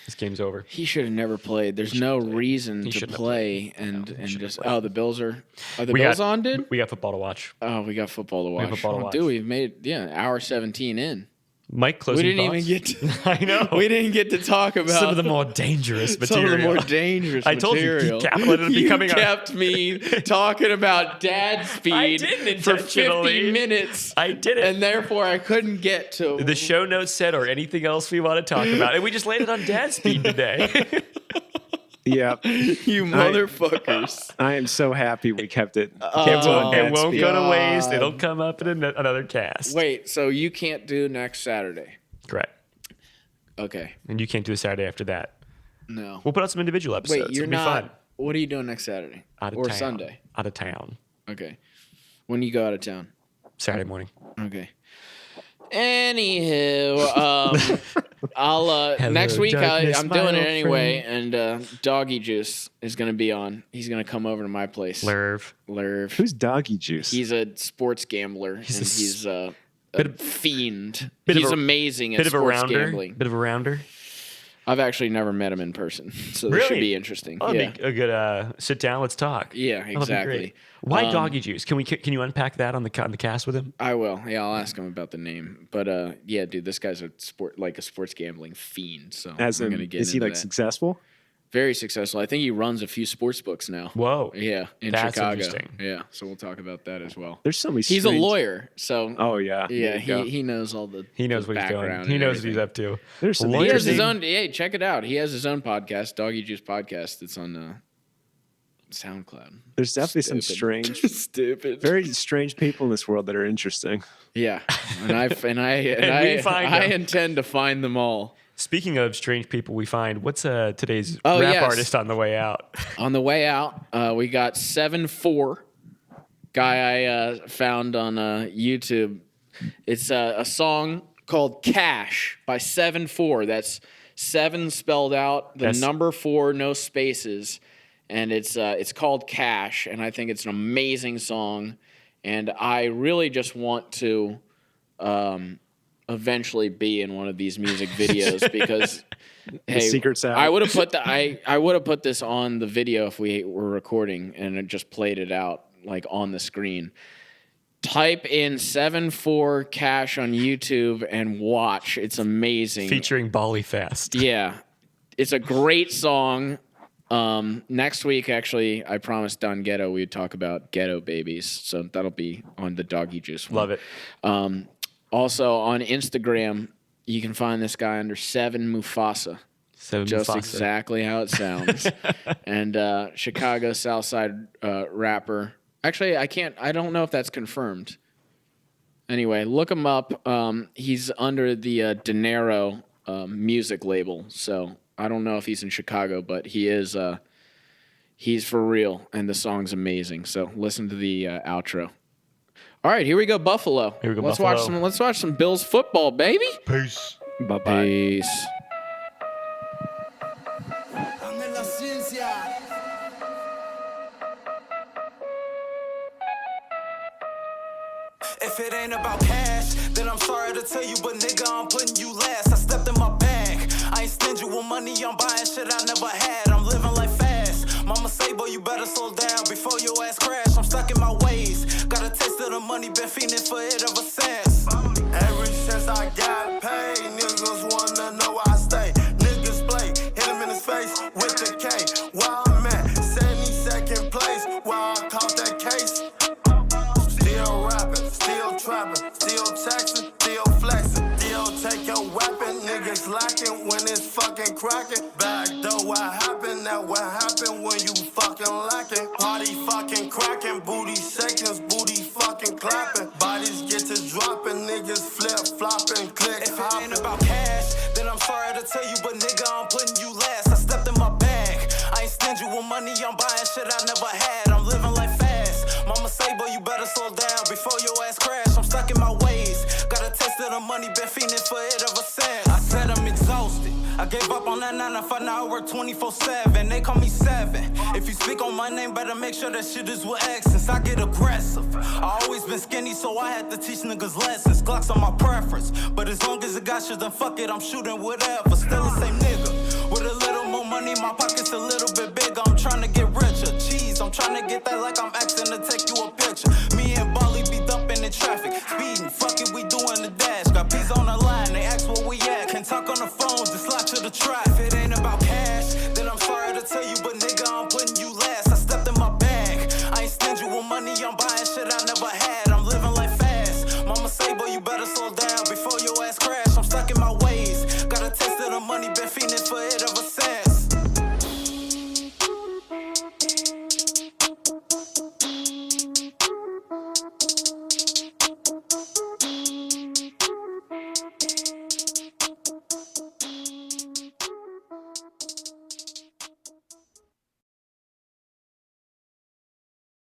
This game's over. He should have never played. There's no reason to shouldn't have play and just the Bills are the We Bills got- on, dude? We got football to watch. Oh, we got football to watch. have football to watch. Dude, we've made hour 17 in. Mike, We closing didn't thoughts? even get to I know. we didn't get to talk about some of the more dangerous some material. of the more dangerous I told you, material. Pete Kaplan would be You coming on. kept me talking about dad speed didn't for 50 intentionally. minutes. I did it. And therefore I couldn't get to The show notes said, or anything else we want to talk about, and we just landed on dad speed today. Yeah, you motherfuckers. I am so happy we kept it. It Kept on won't, that it won't speed. go to waste. It'll come up in another cast. Wait, so you can't do next Saturday? Correct. Okay. And you can't do the Saturday after that. No. We'll put out some individual episodes. Wait, you're It'll be not. fun. What are you doing next Saturday? Out of or town. Sunday? Out of town. Okay. When you go out of town? Saturday morning. Okay. Anywho, I'll Hello, next week darkness, I'm my doing it old anyway, and Doggy Juice is gonna be on. He's gonna come over to my place. Lerv. Lerv. Who's Doggy Juice? He's a sports gambler, and he's a fiend. bit of He's a- amazing at Bit of a sports rounder. gambling. Bit of a rounder. I've actually never met him in person, so this should Really? be interesting. Oh, yeah. that'd be a good sit down. Let's talk. Yeah, That'll be exactly. great. Why doggy juice? Can you unpack that on the cast with him? I will. Yeah, I'll ask him about the name. But yeah, dude, this guy's a sports gambling fiend. So As I'm in, gonna get is he into like that. successful? Very successful. I think he runs a few sports books now. Whoa. Yeah, in That's Chicago. interesting. Yeah, so we'll talk about that as well. There's so many. He's a strange- lawyer, so Oh yeah. yeah, There you go. he knows all the He knows the what he's doing. background He and knows what he's everything. up to. There's some He has interesting- his own. Hey, check it out. He has his own podcast, Doggy Juice Podcast. It's on SoundCloud. There's definitely some Stupid. strange, Stupid. very strange people in this world that are interesting. Yeah, and I we find them. intend to find them all. Speaking of strange people we find, what's today's Oh, rap yes. artist on the way out? On the way out, we got 7-4 guy I found on YouTube. It's a song called Cash by 7-4. That's 7 spelled out, the That's- number 4, no spaces. And it's called Cash, and I think it's an amazing song. And I really just want to eventually be in one of these music videos because hey, secret's out. I would have put I would have put this on the video if we were recording and it just played it out like on the screen. Type in 7-4 Cash on YouTube and watch. It's amazing. Featuring Bali Fast. Yeah. It's a great song. Next week, actually, I promised Don Ghetto we would talk about Ghetto Babies. So that'll be on the Doggy Juice one. Love it. Also, on Instagram, you can find this guy under 7 Mufasa. Seven Just Mufasa. exactly how it sounds. And Chicago Southside rapper. Actually, I don't know if that's confirmed. Anyway, look him up. He's under the Dinero music label. So I don't know if he's in Chicago, but he is. He's for real, and the song's amazing. So listen to the outro. All right, here we go, Buffalo. Here we go, let's Buffalo. Let's watch some Bills football, baby. Peace. Bye bye. Peace. Dame la ciencia. If it ain't about cash, then I'm sorry to tell you, but nigga, I'm putting you last. I stepped in my bag. I ain't stingy with money, I'm buying shit I never had. I'm living life fast. Mama say, boy, you better slow down before your ass crash. I'm stuck in my ways. Got a taste of the money, been fiending for it ever since. Ever since I got paid, niggas wanna know where I stay. Niggas play, hit him in his face with the K. Where I'm at, 72nd place, where I caught that case. Still rapping, still trapping, still texting, still flexing. Still take your weapon, niggas lacking when it's fucking cracking. Back door, what happened? That what happened when you fucking lacking. Party fucking cracking, booty seconds, booty fucking clapping. Bodies get to dropping, niggas flip flopping, click If it hopping. ain't about cash, then I'm sorry to tell you, but nigga, I'm putting you last. I stepped in my bag. I ain't stingy with money, I'm buying shit I never had. I'm living life fast. Mama say, boy, you better slow down before your ass crash. I'm stuck in my ways. Got a taste of the money, been fiending for it ever since. I said I'm exhausted. I gave up on that 9 to 5, now I work 24/7. They call me 7. If you speak on my name, better make sure that shit is with accents. I get aggressive. I always been skinny, so I had to teach niggas lessons. Glocks on my preference, but as long as it got shit, then fuck it, I'm shooting whatever. Still the same nigga. With a little more money, my pockets a little bit bigger. I'm trying to get richer. Cheese, I'm trying to get that like I'm